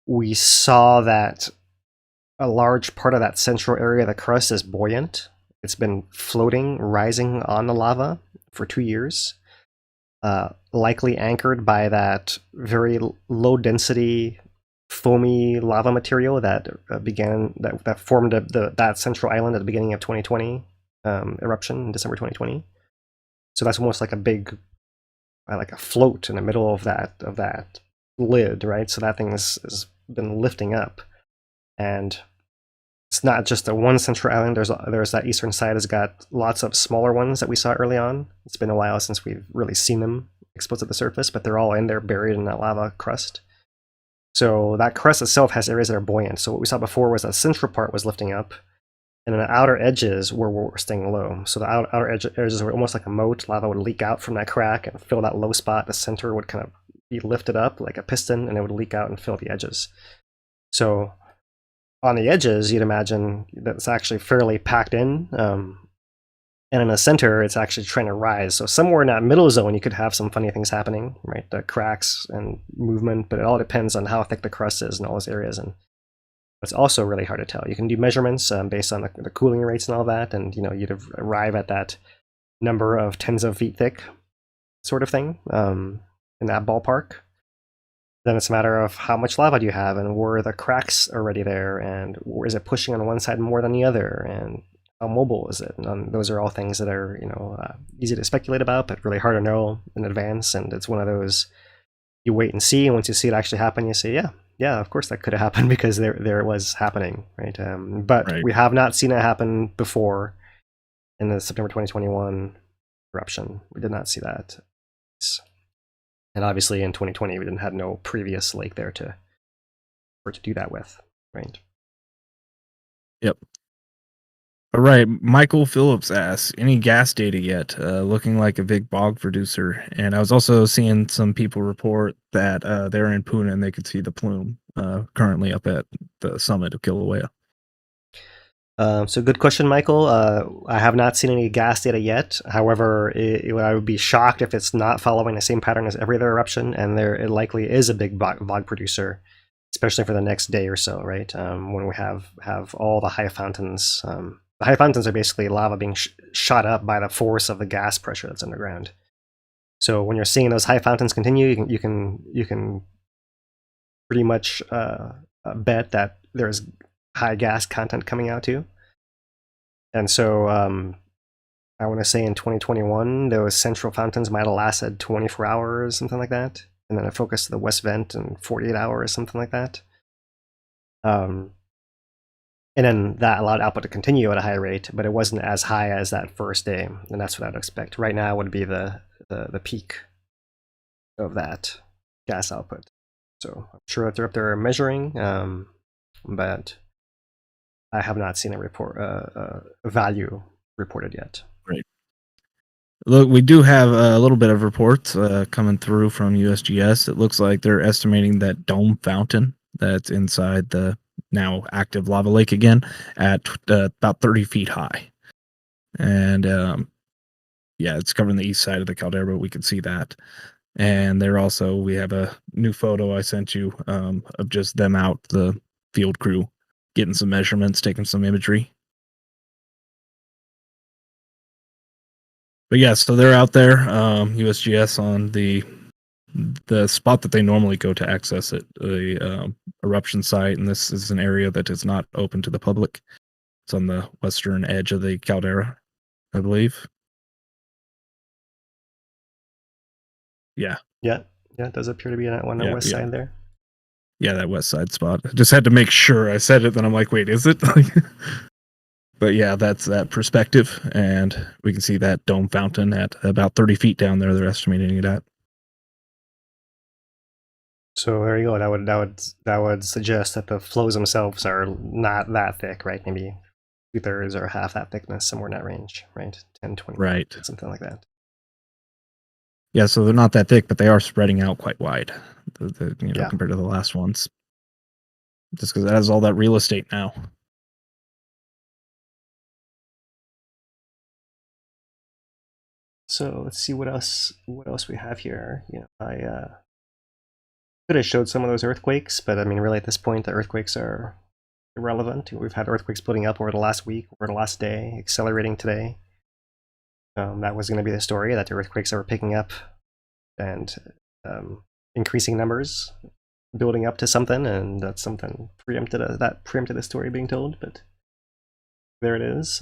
we saw that a large part of that central area of the crust is buoyant. It's been floating, rising on the lava for 2 years, likely anchored by that very low density, foamy lava material that formed that central island at the beginning of 2020 eruption in December 2020. So that's almost like a big, like a float in the middle of that lid, right? So that thing has been lifting up, and it's not just the one central island. There's that eastern side has got lots of smaller ones that we saw early on. It's been a while since we've really seen them exposed at the surface, but they're all in there buried in that lava crust. So that crust itself has areas that are buoyant. So what we saw before was the central part was lifting up, and then the outer edges were staying low. So the outer edges were almost like a moat. Lava would leak out from that crack and fill that low spot. The center would kind of be lifted up like a piston, and it would leak out and fill the edges. So on the edges, you'd imagine that's actually fairly packed in. And in the center, it's actually trying to rise. So somewhere in that middle zone, you could have some funny things happening, right? The cracks and movement, but it all depends on how thick the crust is in all those areas. And it's also really hard to tell. You can do measurements based on the cooling rates and all that, and you'd arrive at that number of tens of feet thick sort of thing in that ballpark. Then it's a matter of how much lava do you have, and were the cracks already there, and is it pushing on one side more than the other, and how mobile is it? And those are all things that are easy to speculate about, but really hard to know in advance. And it's one of those you wait and see, and once you see it actually happen, you say, yeah, of course that could have happened because there it was happening, right? But Right. we have not seen it happen before in the September 2021 eruption. We did not see that. And obviously in 2020, we didn't have no previous lake there to do that with, right? Yep. All right. Michael Phillips asks, any gas data yet? Looking like a big bog producer. And I was also seeing some people report that they're in Puna and they could see the plume currently up at the summit of Kilauea. So good question, Michael. I have not seen any gas data yet. However, I would be shocked if it's not following the same pattern as every other eruption, and it likely is a big bog producer, especially for the next day or so, right? When we have all the high fountains. The high fountains are basically lava being shot up by the force of the gas pressure that's underground. So when you're seeing those high fountains continue, you can pretty much bet that there's high gas content coming out too. And so I want to say in 2021, those central fountains might have lasted 24 hours, something like that. And then it focused to the west vent in 48 hours, something like that. And then that allowed output to continue at a high rate, but it wasn't as high as that first day. And that's what I'd expect. Right now would be the peak of that gas output. So I'm sure that they're up there measuring, but I have not seen a value reported yet. Right. Look, we do have a little bit of reports coming through from USGS. It looks like they're estimating that dome fountain that's inside the now active lava lake again at about 30 feet high. And yeah, it's covering the east side of the caldera, but we can see that. And we have a new photo I sent you of just them out, the field crew, getting some measurements, taking some imagery. But yeah, so they're out there, USGS on the spot that they normally go to access it, the eruption site, and this is an area that is not open to the public. It's on the western edge of the caldera, I believe. Yeah. Yeah, it does appear to be on the west side there. Yeah, that west side spot. I just had to make sure I said it, then I'm like, wait, is it? But yeah, that's that perspective, and we can see that dome fountain at about 30 feet down there. They're estimating it at. So there you go. That would suggest that the flows themselves are not that thick, right? Maybe 2/3 or half that thickness, somewhere in that range, right? 10, 20, right, something like that. Yeah, so they're not that thick, but they are spreading out quite wide, compared to the last ones. Just because it has all that real estate now. So let's see what else we have here. I could have showed some of those earthquakes, but I mean, really at this point, the earthquakes are irrelevant. We've had earthquakes splitting up over the last week, over the last day, accelerating today. That was going to be the story, that the earthquakes are picking up and increasing numbers, building up to something, and that something preempted the story being told. But there it is.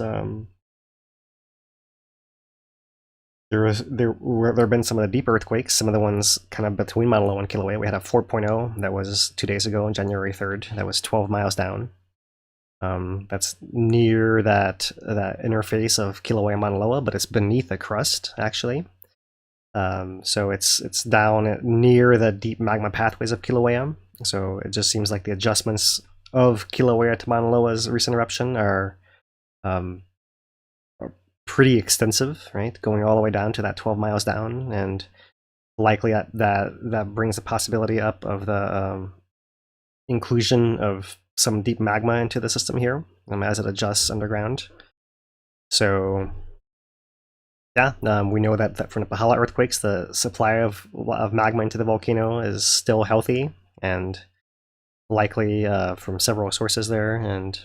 There have been some of the deep earthquakes, some of the ones kind of between Maunaloa and Kilauea. We had a 4.0 that was 2 days ago on January 3rd. That was 12 miles down. That's near that interface of Kilauea and Maunaloa, but it's beneath the crust, actually. So it's down near the deep magma pathways of Kilauea. So it just seems like the adjustments of Kilauea to Maunaloa's recent eruption are pretty extensive, right? Going all the way down to that 12 miles down, and likely that brings the possibility up of the inclusion of some deep magma into the system here as it adjusts underground. So yeah, we know that from the Pahala earthquakes, the supply of magma into the volcano is still healthy and likely from several sources there, and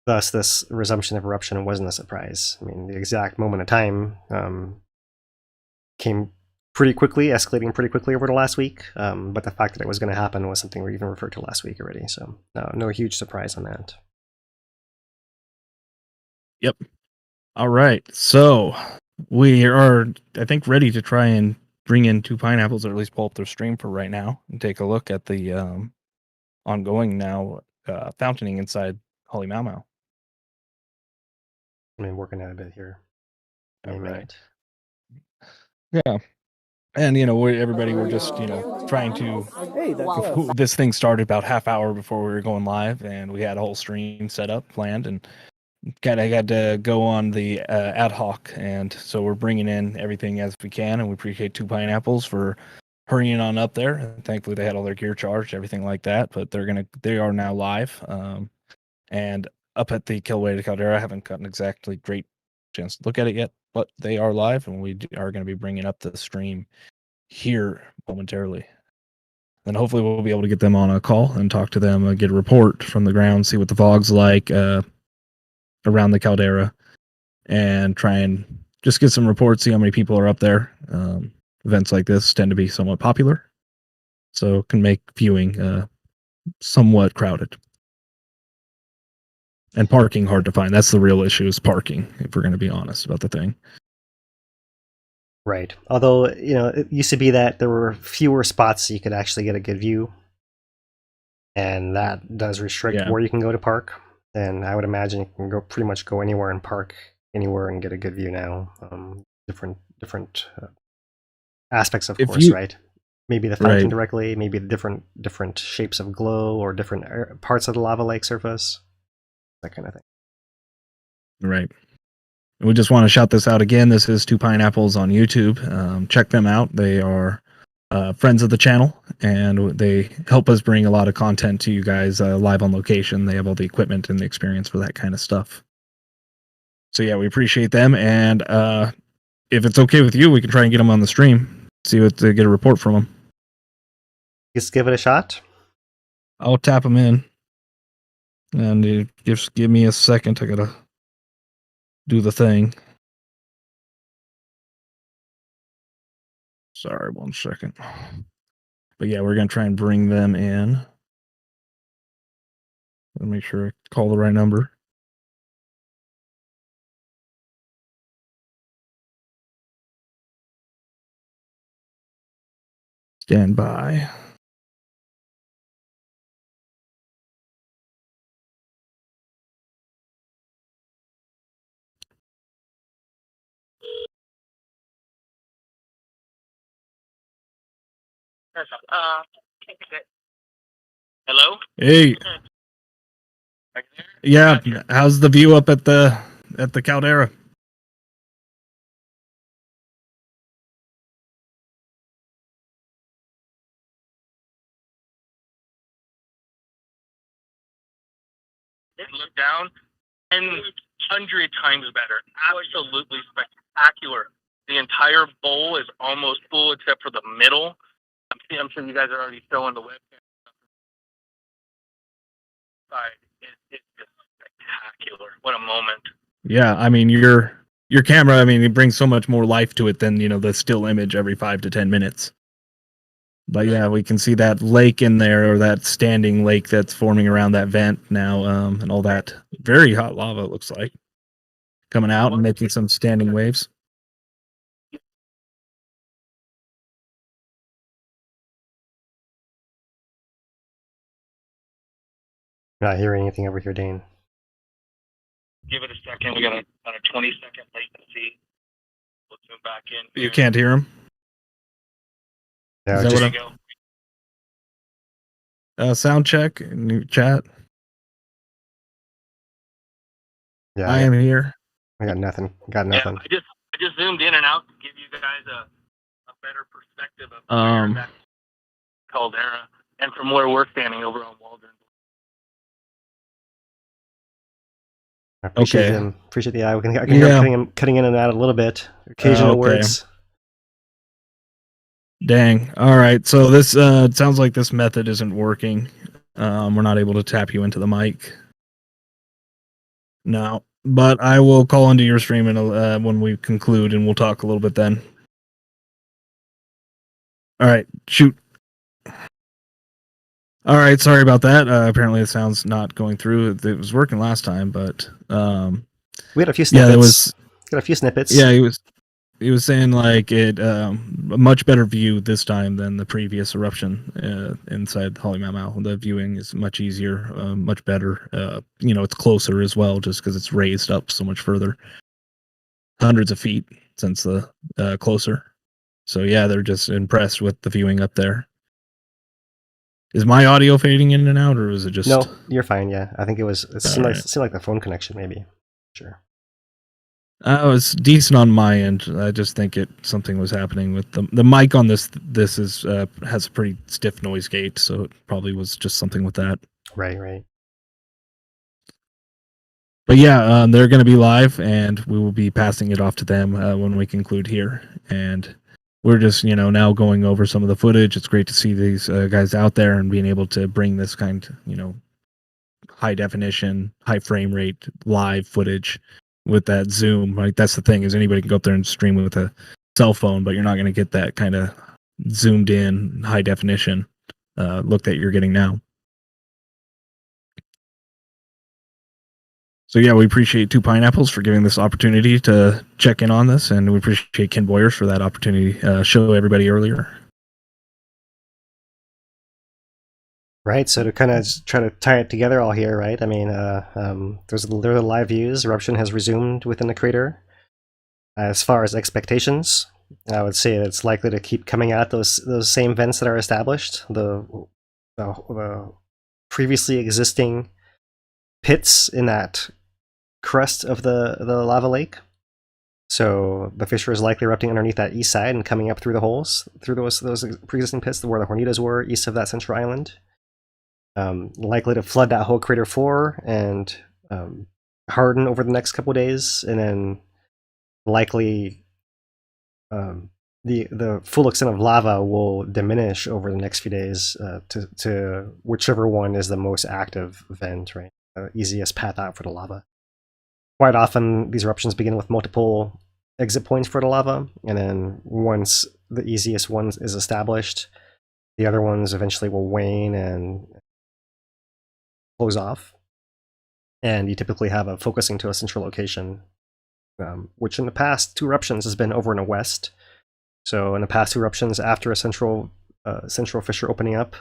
thus this resumption of eruption wasn't a surprise. I mean, the exact moment of time came pretty quickly, escalating pretty quickly over the last week. But the fact that it was going to happen was something we even referred to last week already. So no huge surprise on that. Yep. All right. So we are, I think, ready to try and bring in two pineapples, or at least pull up their stream for right now and take a look at the ongoing now fountaining inside Halemaʻumaʻu. I mean, working out a bit here. All right. Yeah. And, we're just, trying to, this thing started about half hour before we were going live, and we had a whole stream set up, planned, and kind of got to go on the ad hoc. And so we're bringing in everything as we can, and we appreciate two pineapples for hurrying on up there. And thankfully they had all their gear charged, everything like that, but they are now live. And up at the Kilauea caldera, I haven't gotten exactly great chance to look at it yet, but they are live, and we are going to be bringing up the stream here momentarily. Then hopefully we'll be able to get them on a call and talk to them, get a report from the ground, see what the fog's like around the caldera, and try and just get some reports, see how many people are up there. Events like this tend to be somewhat popular, so can make viewing somewhat crowded. And parking hard to find. That's the real issue, is parking, if we're going to be honest about the thing. Right. Although, it used to be that there were fewer spots you could actually get a good view. And that does restrict where you can go to park. And I would imagine you can pretty much go anywhere and park anywhere and get a good view now. Different aspects, of course, right? Maybe the fountain directly, maybe the different shapes of glow, or different parts of the lava lake surface. That kind of thing. Right. We just want to shout this out again. This is Two Pineapples on YouTube. Check them out. They are friends of the channel, and they help us bring a lot of content to you guys live on location. They have all the equipment and the experience for that kind of stuff. So yeah, we appreciate them. And if it's okay with you, we can try and get them on the stream. See what get a report from them. Just give it a shot. I'll tap them in. And just give me a second. I gotta do the thing. Sorry, 1 second. But yeah, we're gonna try and bring them in. Let me make sure I call the right number. Stand by. Hello? Hey. Yeah, how's the view up at the caldera? Look down, 100 times better. Absolutely spectacular. The entire bowl is almost full except for the middle. I'm sure you guys are already showing the webcam. It's just spectacular. What a moment. Yeah, I mean your camera, I mean, it brings so much more life to it than, the still image every 5 to 10 minutes. But yeah, we can see that lake in there, or that standing lake that's forming around that vent now, and all that very hot lava, it looks like, coming out and making some standing waves. Not hearing anything over here, Dane. Give it a second. We got about a 20-second latency. We'll zoom back in. You can't hear him? Yeah, Is that There what you go. Sound check in your chat. Yeah, I am here. I got nothing. Got nothing. Yeah, I just zoomed in and out to give you guys a better perspective of where that caldera and from where we're standing over on Waldron. I appreciate him. Appreciate the eye. I can hear him cutting in and out a little bit. Occasional words. Dang. All right. So this it sounds like this method isn't working. We're not able to tap you into the mic. No. But I will call into your stream when we conclude, and we'll talk a little bit then. All right, shoot. All right, sorry about that. Apparently, the sound's not going through. It was working last time, but We had a few snippets. yeah, there was. Got a few snippets. Yeah, he was saying like it a much better view this time than the previous eruption inside Halemaʻumaʻu. The viewing is much easier, much better. It's closer as well, just because it's raised up so much further, hundreds of feet since the closer. So yeah, they're just impressed with the viewing up there. Is my audio fading in and out, or is it just? No, you're fine. Yeah, I think it seemed right. like the phone connection, maybe. Sure. It's decent on my end. I just think something was happening with the mic on this. This has a pretty stiff noise gate, so it probably was just something with that. Right. But yeah, they're going to be live, and we will be passing it off to them when we conclude here. And we're just now going over some of the footage. It's great to see these guys out there and being able to bring this kind high definition, high frame rate live footage with that zoom. Like that's the thing, is anybody can go up there and stream with a cell phone, but you're not going to get that kind of zoomed in high definition look that you're getting now. So yeah, we appreciate Two Pineapples for giving this opportunity to check in on this, and we appreciate Ken Boyers for that opportunity to show everybody earlier. Right, so to kind of try to tie it together all here, right? I mean, there are live views. Eruption has resumed within the crater. As far as expectations, I would say it's likely to keep coming out those same vents that are established. The previously existing pits in that crust of the lava lake. So the fissure is likely erupting underneath that east side and coming up through the holes, through those pre-existing pits where the Hornitas were, east of that central island. Likely to flood that whole crater floor and harden over the next couple of days, and then likely the full extent of lava will diminish over the next few days to whichever one is the most active vent, right? The easiest path out for the lava. Quite often, these eruptions begin with multiple exit points for the lava, and then once the easiest one is established, the other ones eventually will wane and close off. And you typically have a focusing to a central location, which in the past 2 eruptions has been over in the west. So in the past 2 eruptions, after a central fissure opening up,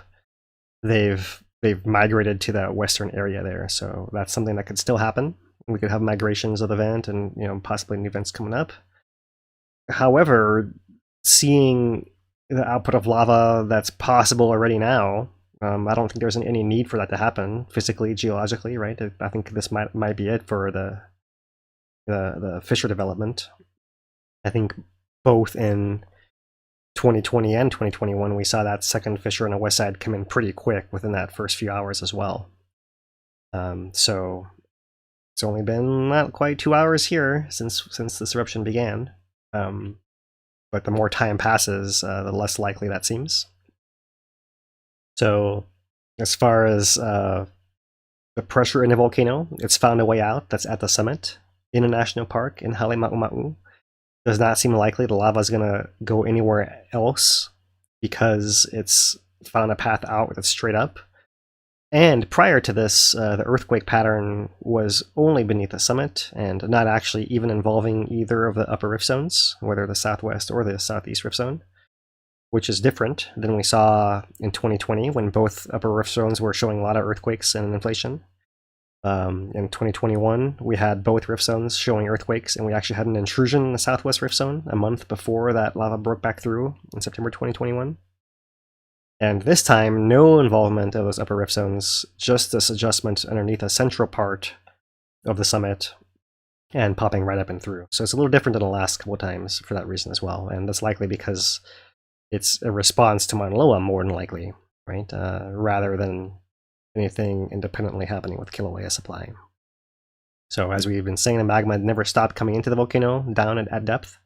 they've migrated to that western area there. So that's something that could still happen. We could have migrations of the vent and possibly new vents coming up. However, seeing the output of lava that's possible already now, I don't think there's any need for that to happen physically, geologically, right? I think this might be it for the fissure development. I think both in 2020 and 2021, we saw that second fissure on the west side come in pretty quick within that first few hours as well. So it's only been not quite 2 hours here since this eruption began. But the more time passes, the less likely that seems. So as far as the pressure in the volcano, it's found a way out. That's at the summit in a national park in Halemaʻumaʻu. Does not seem likely the lava is going to go anywhere else because it's found a path out that's straight up. And prior to this, the earthquake pattern was only beneath the summit and not actually even involving either of the upper rift zones, whether the southwest or the southeast rift zone, which is different than we saw in 2020 when both upper rift zones were showing a lot of earthquakes and inflation. In 2021, we had both rift zones showing earthquakes, and we actually had an intrusion in the southwest rift zone a month before that lava broke back through in September 2021. And this time, no involvement of those upper rift zones, just this adjustment underneath a central part of the summit and popping right up and through. So it's a little different than the last couple of times for that reason as well. And that's likely because it's a response to Maunaloa more than likely, right? Rather than anything independently happening with Kilauea supply. So as we've been saying, the magma never stopped coming into the volcano down at depth.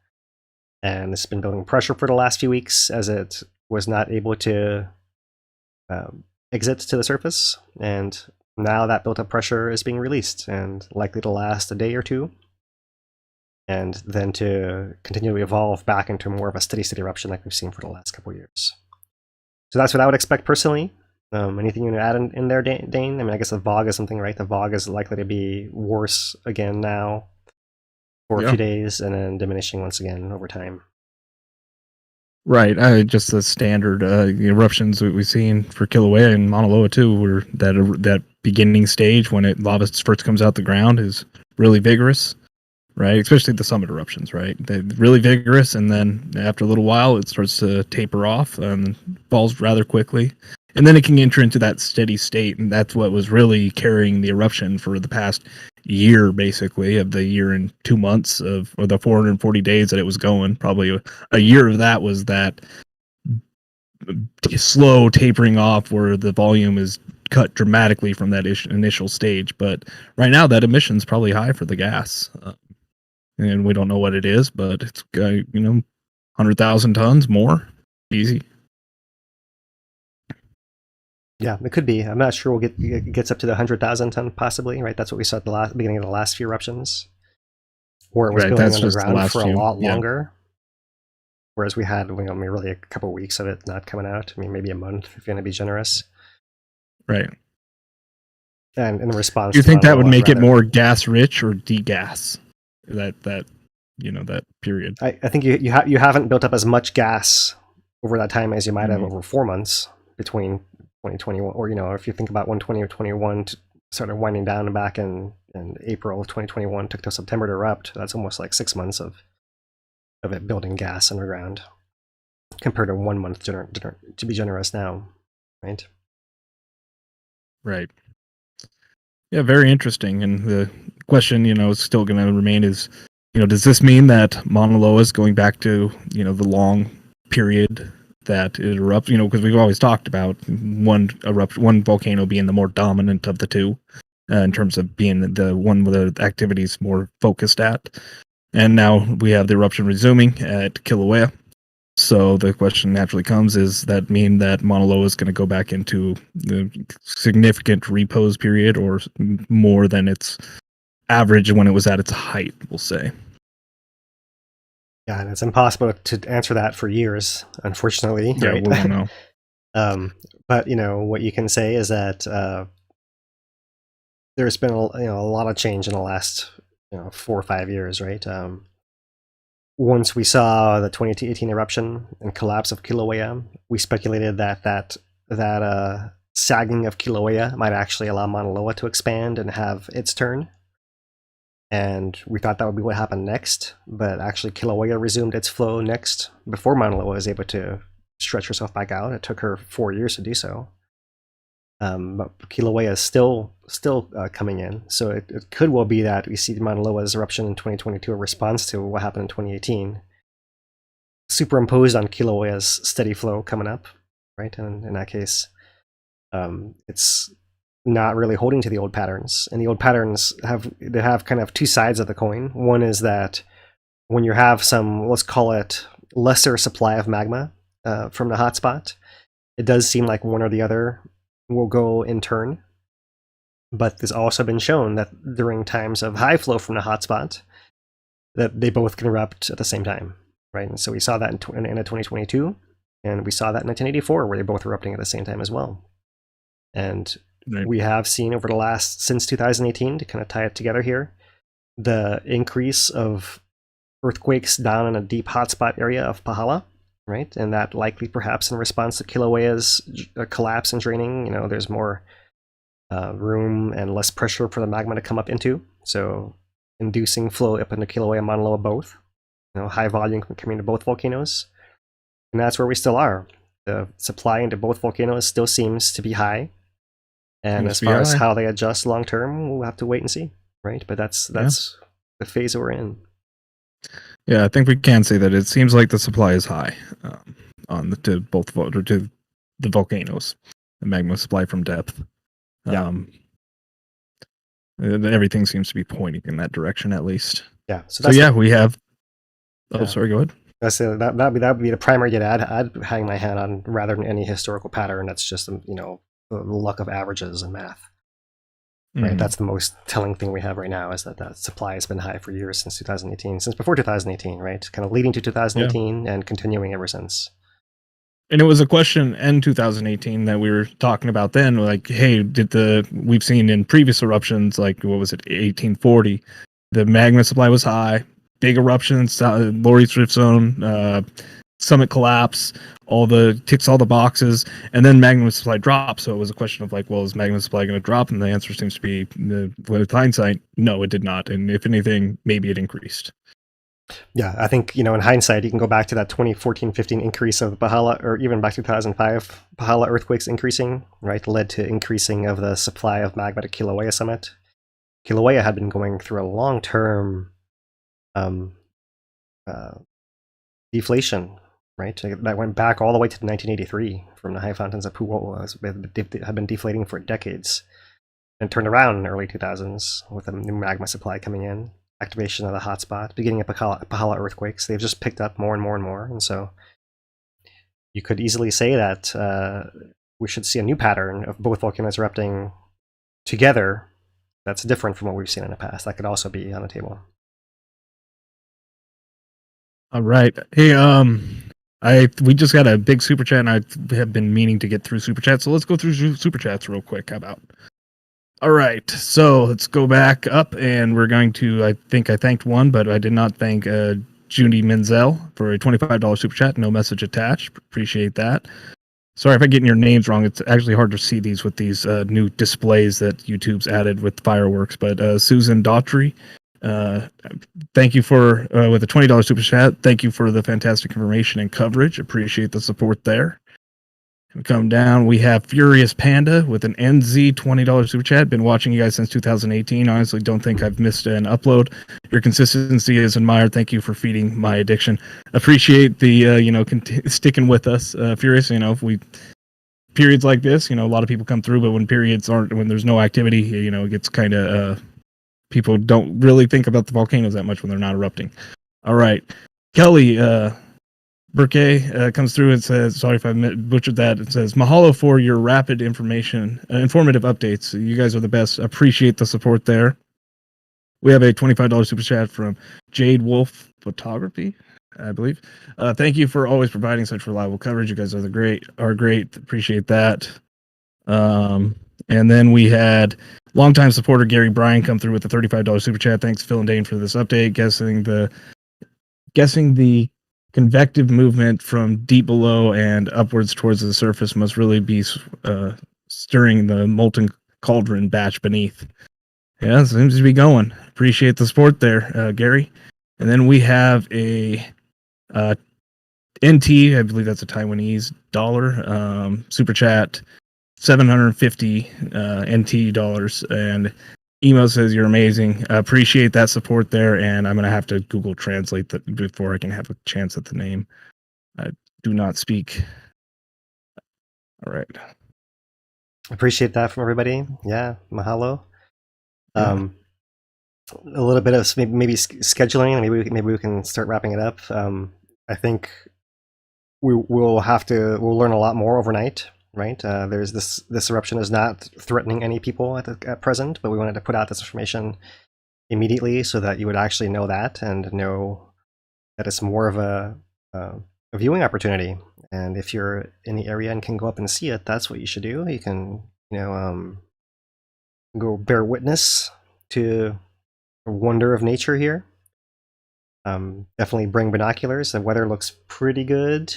And it's been building pressure for the last few weeks as it was not able to exit to the surface, and now that built-up pressure is being released and likely to last a day or two. and then to continue to evolve back into more of a steady state eruption like we've seen for the last couple of years. So that's what I would expect personally. Anything you want to add in there, Dane? I mean, I guess the VOG is something, right? The VOG is likely to be worse again now for a few days, and then diminishing once again over time. Right. Just the standard eruptions that we've seen for Kilauea and Maunaloa too, where that beginning stage when lava first comes out the ground is really vigorous, right? Especially the summit eruptions, right? They're really vigorous, and then after a little while, it starts to taper off and falls rather quickly. And then it can enter into that steady state, and that's what was really carrying the eruption for the past year, basically, of the year and 2 months or the 440 days that it was going. Probably a year of that was that slow tapering off where the volume is cut dramatically from that initial stage. But right now, that emission's probably high for the gas. And we don't know what it is, but it's 100,000 tons more. Easy. Yeah, it could be. I'm not sure it gets up to the 100,000 ton possibly, right? That's what we saw at the beginning of the last few eruptions, where it was going underground for a lot longer. Whereas we had, really a couple of weeks of it not coming out. I mean, maybe a month if you're going to be generous. Right. And in response, do you think that would make it more gas rich or degas? That period. I think you haven't built up as much gas over that time as you might have over 4 months between 2021, or if you think about when 2021 started winding down back in April of 2021, took till September to erupt. That's almost like 6 months of it building gas underground, compared to 1 month to be generous now, right? Right. Yeah, very interesting. And the question, is still going to remain is, does this mean that Mauna Loa is going back to, the long period that it erupts? Because we've always talked about one volcano being the more dominant of the two in terms of being the one where the activity is more focused at. And now we have the eruption resuming at Kilauea. So the question naturally comes, is that mean that Mauna Loa is going to go back into the significant repose period, or more than its average when it was at its height, we'll say? Yeah, and it's impossible to answer that for years, unfortunately. Yeah, right? we don't know. But what you can say is that there's been a lot of change in the last 4 or 5 years, right? Once we saw the 2018 eruption and collapse of Kilauea, we speculated that sagging of Kilauea might actually allow Mauna Loa to expand and have its turn. And we thought that would be what happened next, but actually Kilauea resumed its flow next before Mauna Loa was able to stretch herself back out. It took her 4 years to do so. But Kilauea is still coming in, so it could well be that we see Mauna Loa's eruption in 2022 a response to what happened in 2018, superimposed on Kilauea's steady flow coming up, right? And in that case, it's not really holding to the old patterns, and the old patterns have kind of two sides of the coin. One is that when you have some, let's call it, lesser supply of magma from the hotspot, it does seem like one or the other will go in turn. But there's also been shown that during times of high flow from the hotspot, that they both can erupt at the same time, right? And so we saw that in 2022, and we saw that in 1984, where they're both erupting at the same time as well. And we have seen over the since 2018, to kind of tie it together here, the increase of earthquakes down in a deep hotspot area of Pahala, right? And that likely perhaps in response to Kilauea's collapse and draining, there's more room and less pressure for the magma to come up into. So inducing flow up into Kilauea and Mauna Loa both, high volume coming to both volcanoes. And that's where we still are. The supply into both volcanoes still seems to be high. And as far as how they adjust long term, we'll have to wait and see, right? But that's the phase that we're in. Yeah, I think we can say that it seems like the supply is high to the volcanoes, the magma supply from depth. Yeah. Everything seems to be pointing in that direction, at least. Yeah. So we have. Oh, sorry. Go ahead. That'd be the primary that I'd hang my hat on, rather than any historical pattern. That's just the luck of averages and math. right? That's the most telling thing we have right now, is that supply has been high for years, since 2018, since before 2018, right? Kind of leading to 2018 and continuing ever since. And it was a question in 2018 that we were talking about then, like, hey, we've seen in previous eruptions, like, what was it, 1840, the magma supply was high, big eruptions, Laurie's Rift Zone, summit collapse, ticks all the boxes, and then magma supply dropped. So it was a question of like, well, is magma supply going to drop? And the answer seems to be, with hindsight, no, it did not. And if anything, maybe it increased. Yeah, I think, in hindsight, you can go back to that 2014-15 increase of Bahala, or even back to 2005 Bahala earthquakes increasing, right, led to increasing of the supply of magma to Kilauea summit. Kilauea had been going through a long-term deflation, right? That went back all the way to 1983 from the high fountains of Pu'uo'o. Had been deflating for decades, and turned around in the early 2000s with a new magma supply coming in. Activation of the hotspot, beginning of Pahala earthquakes. They've just picked up more and more and more. And so you could easily say that we should see a new pattern of both volcanoes erupting together that's different from what we've seen in the past. That could also be on the table. All right. Hey, we just got a big super chat, and I have been meaning to get through super chats. So let's go through super chats real quick. How about? All right, so let's go back up, and we're going to, I think I thanked one, but I did not thank Junie Menzel for a $25 super chat, no message attached. Appreciate that. Sorry if I'm getting your names wrong. It's actually hard to see these with these new displays that YouTube's added with fireworks. But Susan Daughtry, thank you for, with a $20 super chat, thank you for the fantastic information and coverage. Appreciate the support there. We come down, we have Furious Panda with an NZ $20 super chat. Been watching you guys since 2018. Honestly, don't think I've missed an upload. Your consistency is admired. Thank you for feeding my addiction. Appreciate the sticking with us, Furious. If we periods like this, a lot of people come through, but when there's no activity, it gets kind of people don't really think about the volcanoes that much when they're not erupting. All right, Kelly. Burke comes through and says, sorry if I butchered that. It says, mahalo for your rapid informative updates. You guys are the best. Appreciate the support there. We have a $25 super chat from Jade Wolf Photography, I believe. Thank you for always providing such reliable coverage. You guys are great. Appreciate that. And then we had longtime supporter Gary Bryan come through with a $35 super chat. Thanks, Phil and Dane, for this update. Guessing the convective movement from deep below and upwards towards the surface must really be stirring the molten cauldron batch beneath. Yeah, seems to be going. Appreciate the support there, Gary. And then we have a NT, I believe that's a Taiwanese dollar, super chat, 750 NT dollars. And email says you're amazing. Appreciate that support there, and I'm going to have to Google Translate that before I can have a chance at the name. I do not speak. All right. Appreciate that from everybody. Yeah, mahalo. A little bit of maybe scheduling, and maybe we can start wrapping it up. I think we'll learn a lot more overnight. Right, there's this eruption is not threatening any people at present, but we wanted to put out this information immediately so that you would actually know that and know that it's more of a viewing opportunity. And if you're in the area and can go up and see it, that's what you should do. You can go bear witness to the wonder of nature here. Definitely bring binoculars. The weather looks pretty good.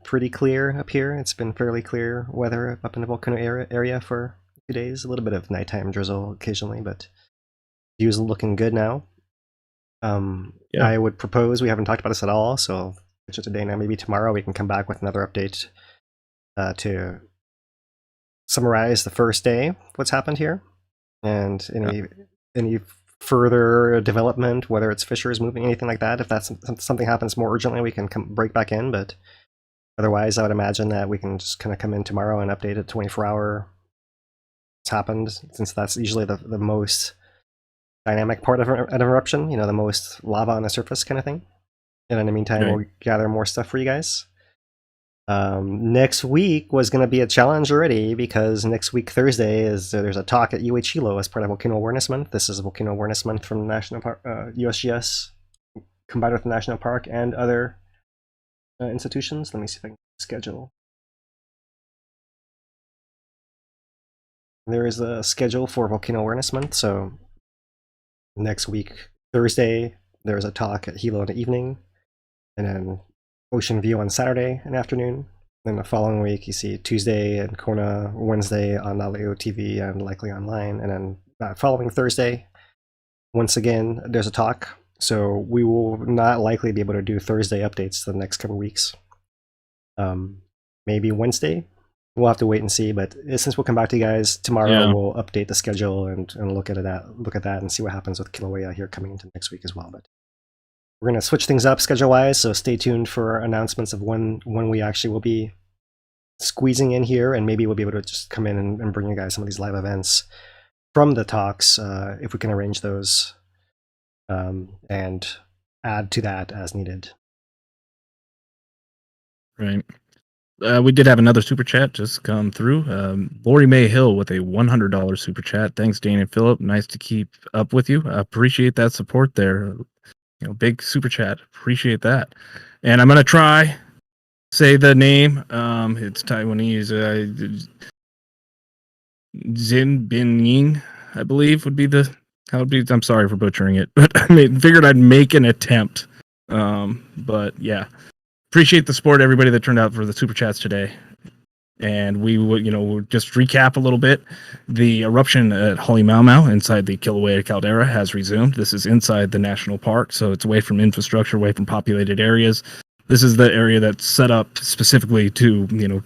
Pretty clear up here. It's been fairly clear weather up in the volcano area for a few days. A little bit of nighttime drizzle occasionally, but views looking good now. I would propose, we haven't talked about this at all, so it's just today now, maybe tomorrow we can come back with another update to summarize the first day, what's happened here, and any further development, whether it's fissures moving, anything like that. If that's something happens more urgently, we can break back in, but otherwise I would imagine that we can just kind of come in tomorrow and update it 24-hour what's happened, since that's usually the most dynamic part of an eruption, the most lava on the surface kind of thing. And in the meantime, we'll gather more stuff for you guys. Next week was going to be a challenge already because next week Thursday is there's a talk at UH Hilo as part of Volcano Awareness Month. This is Volcano Awareness Month from the National Park, USGS, combined with the National Park and other institutions. Let me see if I can schedule. There is a schedule for Volcano Awareness Month, so next week Thursday there's a talk at Hilo in the evening, and then Ocean View on Saturday in the afternoon. Then the following week you see Tuesday and Kona, Wednesday on Naleo TV and likely online, and then that following Thursday once again there's a talk. So we will not likely be able to do Thursday updates the next couple weeks. Maybe Wednesday. We'll have to wait and see, but since we'll come back to you guys tomorrow, we'll update the schedule and look at that and see what happens with Kilauea here coming into next week as well. But we're going to switch things up schedule-wise, so stay tuned for announcements of when we actually will be squeezing in here, and maybe we'll be able to just come in and bring you guys some of these live events from the talks, if we can arrange those, and add to that as needed. Right. We did have another super chat just come through. Lori May Hill with a $100 super chat. Thanks, Dane and Philip. Nice to keep up with you. I appreciate that support there. Big super chat. Appreciate that. And I'm gonna try say the name. It's Taiwanese. Zin Bin Ying, I believe would be how it would be. I'm sorry for butchering it, but I figured I'd make an attempt. But yeah. Appreciate the support, everybody that turned out for the super chats today. And we would, we'll just recap a little bit. The eruption at Halemaʻumaʻu inside the Kilauea caldera has resumed. This is inside the national park, so it's away from infrastructure, away from populated areas. This is the area that's set up specifically to,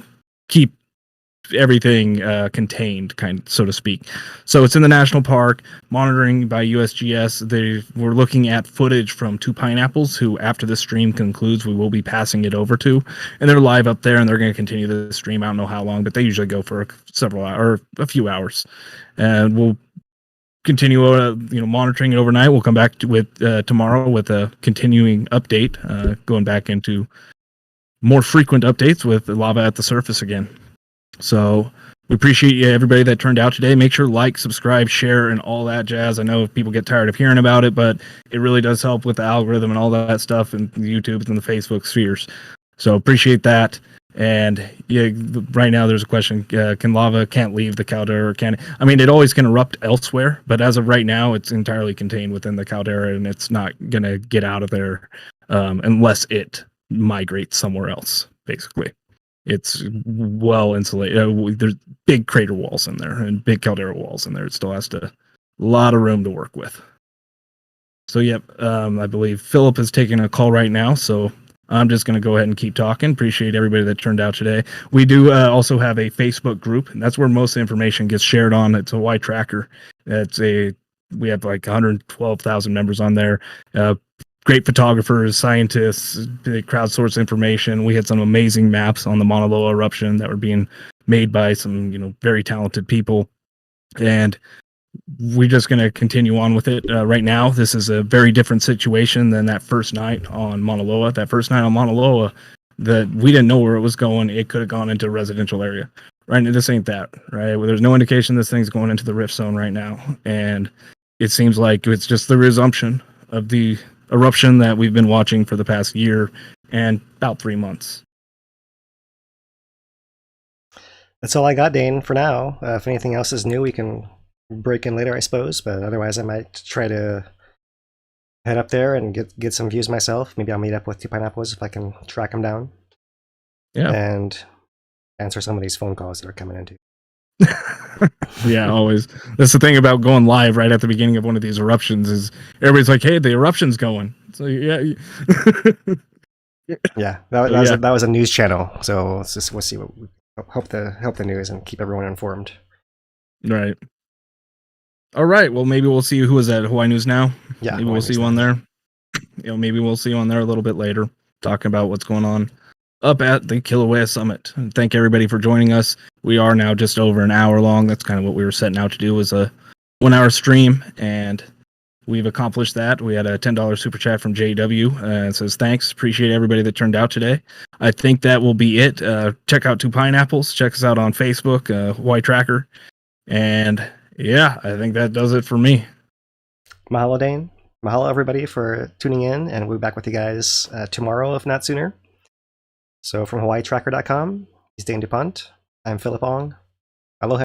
keep everything contained, so to speak. So it's in the national park, monitoring by USGS. We're looking at footage from Two Pineapples, who after the stream concludes, we will be passing it over to, and they're live up there, and they're going to continue the stream. I don't know how long, but they usually go for several hours or a few hours, and we'll continue monitoring it overnight. We'll come back with tomorrow with a continuing update, going back into more frequent updates with the lava at the surface again. So we appreciate everybody that turned out today. Make sure to like, subscribe, share, and all that jazz. I know people get tired of hearing about it, but it really does help with the algorithm and all that stuff and the YouTube and the Facebook spheres. So appreciate that. And right now there's a question: can lava can't leave the caldera? It always can erupt elsewhere, but as of right now, it's entirely contained within the caldera, and it's not gonna get out of there unless it migrates somewhere else. Basically. It's well insulated. There's big crater walls in there and big caldera walls in there. It still has a lot of room to work with. So, I believe Philip is taking a call right now. So I'm just going to go ahead and keep talking. Appreciate everybody that turned out today. We do also have a Facebook group, and that's where most of the information gets shared on. It's a Hawaii Tracker. We have like 112,000 members on there. Great photographers, scientists, they crowdsource information. We had some amazing maps on the Maunaloa eruption that were being made by some, very talented people. And we're just going to continue on with it. Right now, this is a very different situation than that first night on Maunaloa. That first night on Maunaloa, that we didn't know where it was going. It could have gone into a residential area. Right now, this ain't that, right? Well, there's no indication this thing's going into the rift zone right now. And it seems like it's just the resumption of the eruption that we've been watching for the past year and about 3 months. That's all I got, Dane, for now. If anything else is new, we can break in later, I suppose. But otherwise, I might try to head up there and get some views myself. Maybe I'll meet up with Two Pineapples if I can track them down. Yeah. And answer some of these phone calls that are coming in too. Yeah, always. That's the thing about going live right at the beginning of one of these eruptions is everybody's like, "Hey, the eruption's going." So yeah, yeah. That was a news channel. So we'll see what we hope the news and keep everyone informed. Right. All right. Well, maybe we'll see who is at Hawaii News Now. Yeah, maybe we'll see you on there. Maybe we'll see you on there a little bit later, talking about what's going on up at the Kilauea Summit. And thank everybody for joining us. We are now just over an hour long. That's kind of what we were setting out to do, was a 1 hour stream. And we've accomplished that. We had a $10 super chat from JW and says, thanks. Appreciate everybody that turned out today. I think that will be it. Check out Two Pineapples. Check us out on Facebook, Hawaii Tracker. And yeah, I think that does it for me. Mahalo, Dane. Mahalo, everybody, for tuning in, and we'll be back with you guys tomorrow, if not sooner. So from HawaiiTracker.com, he's Dane DuPont. I'm Philip Ong.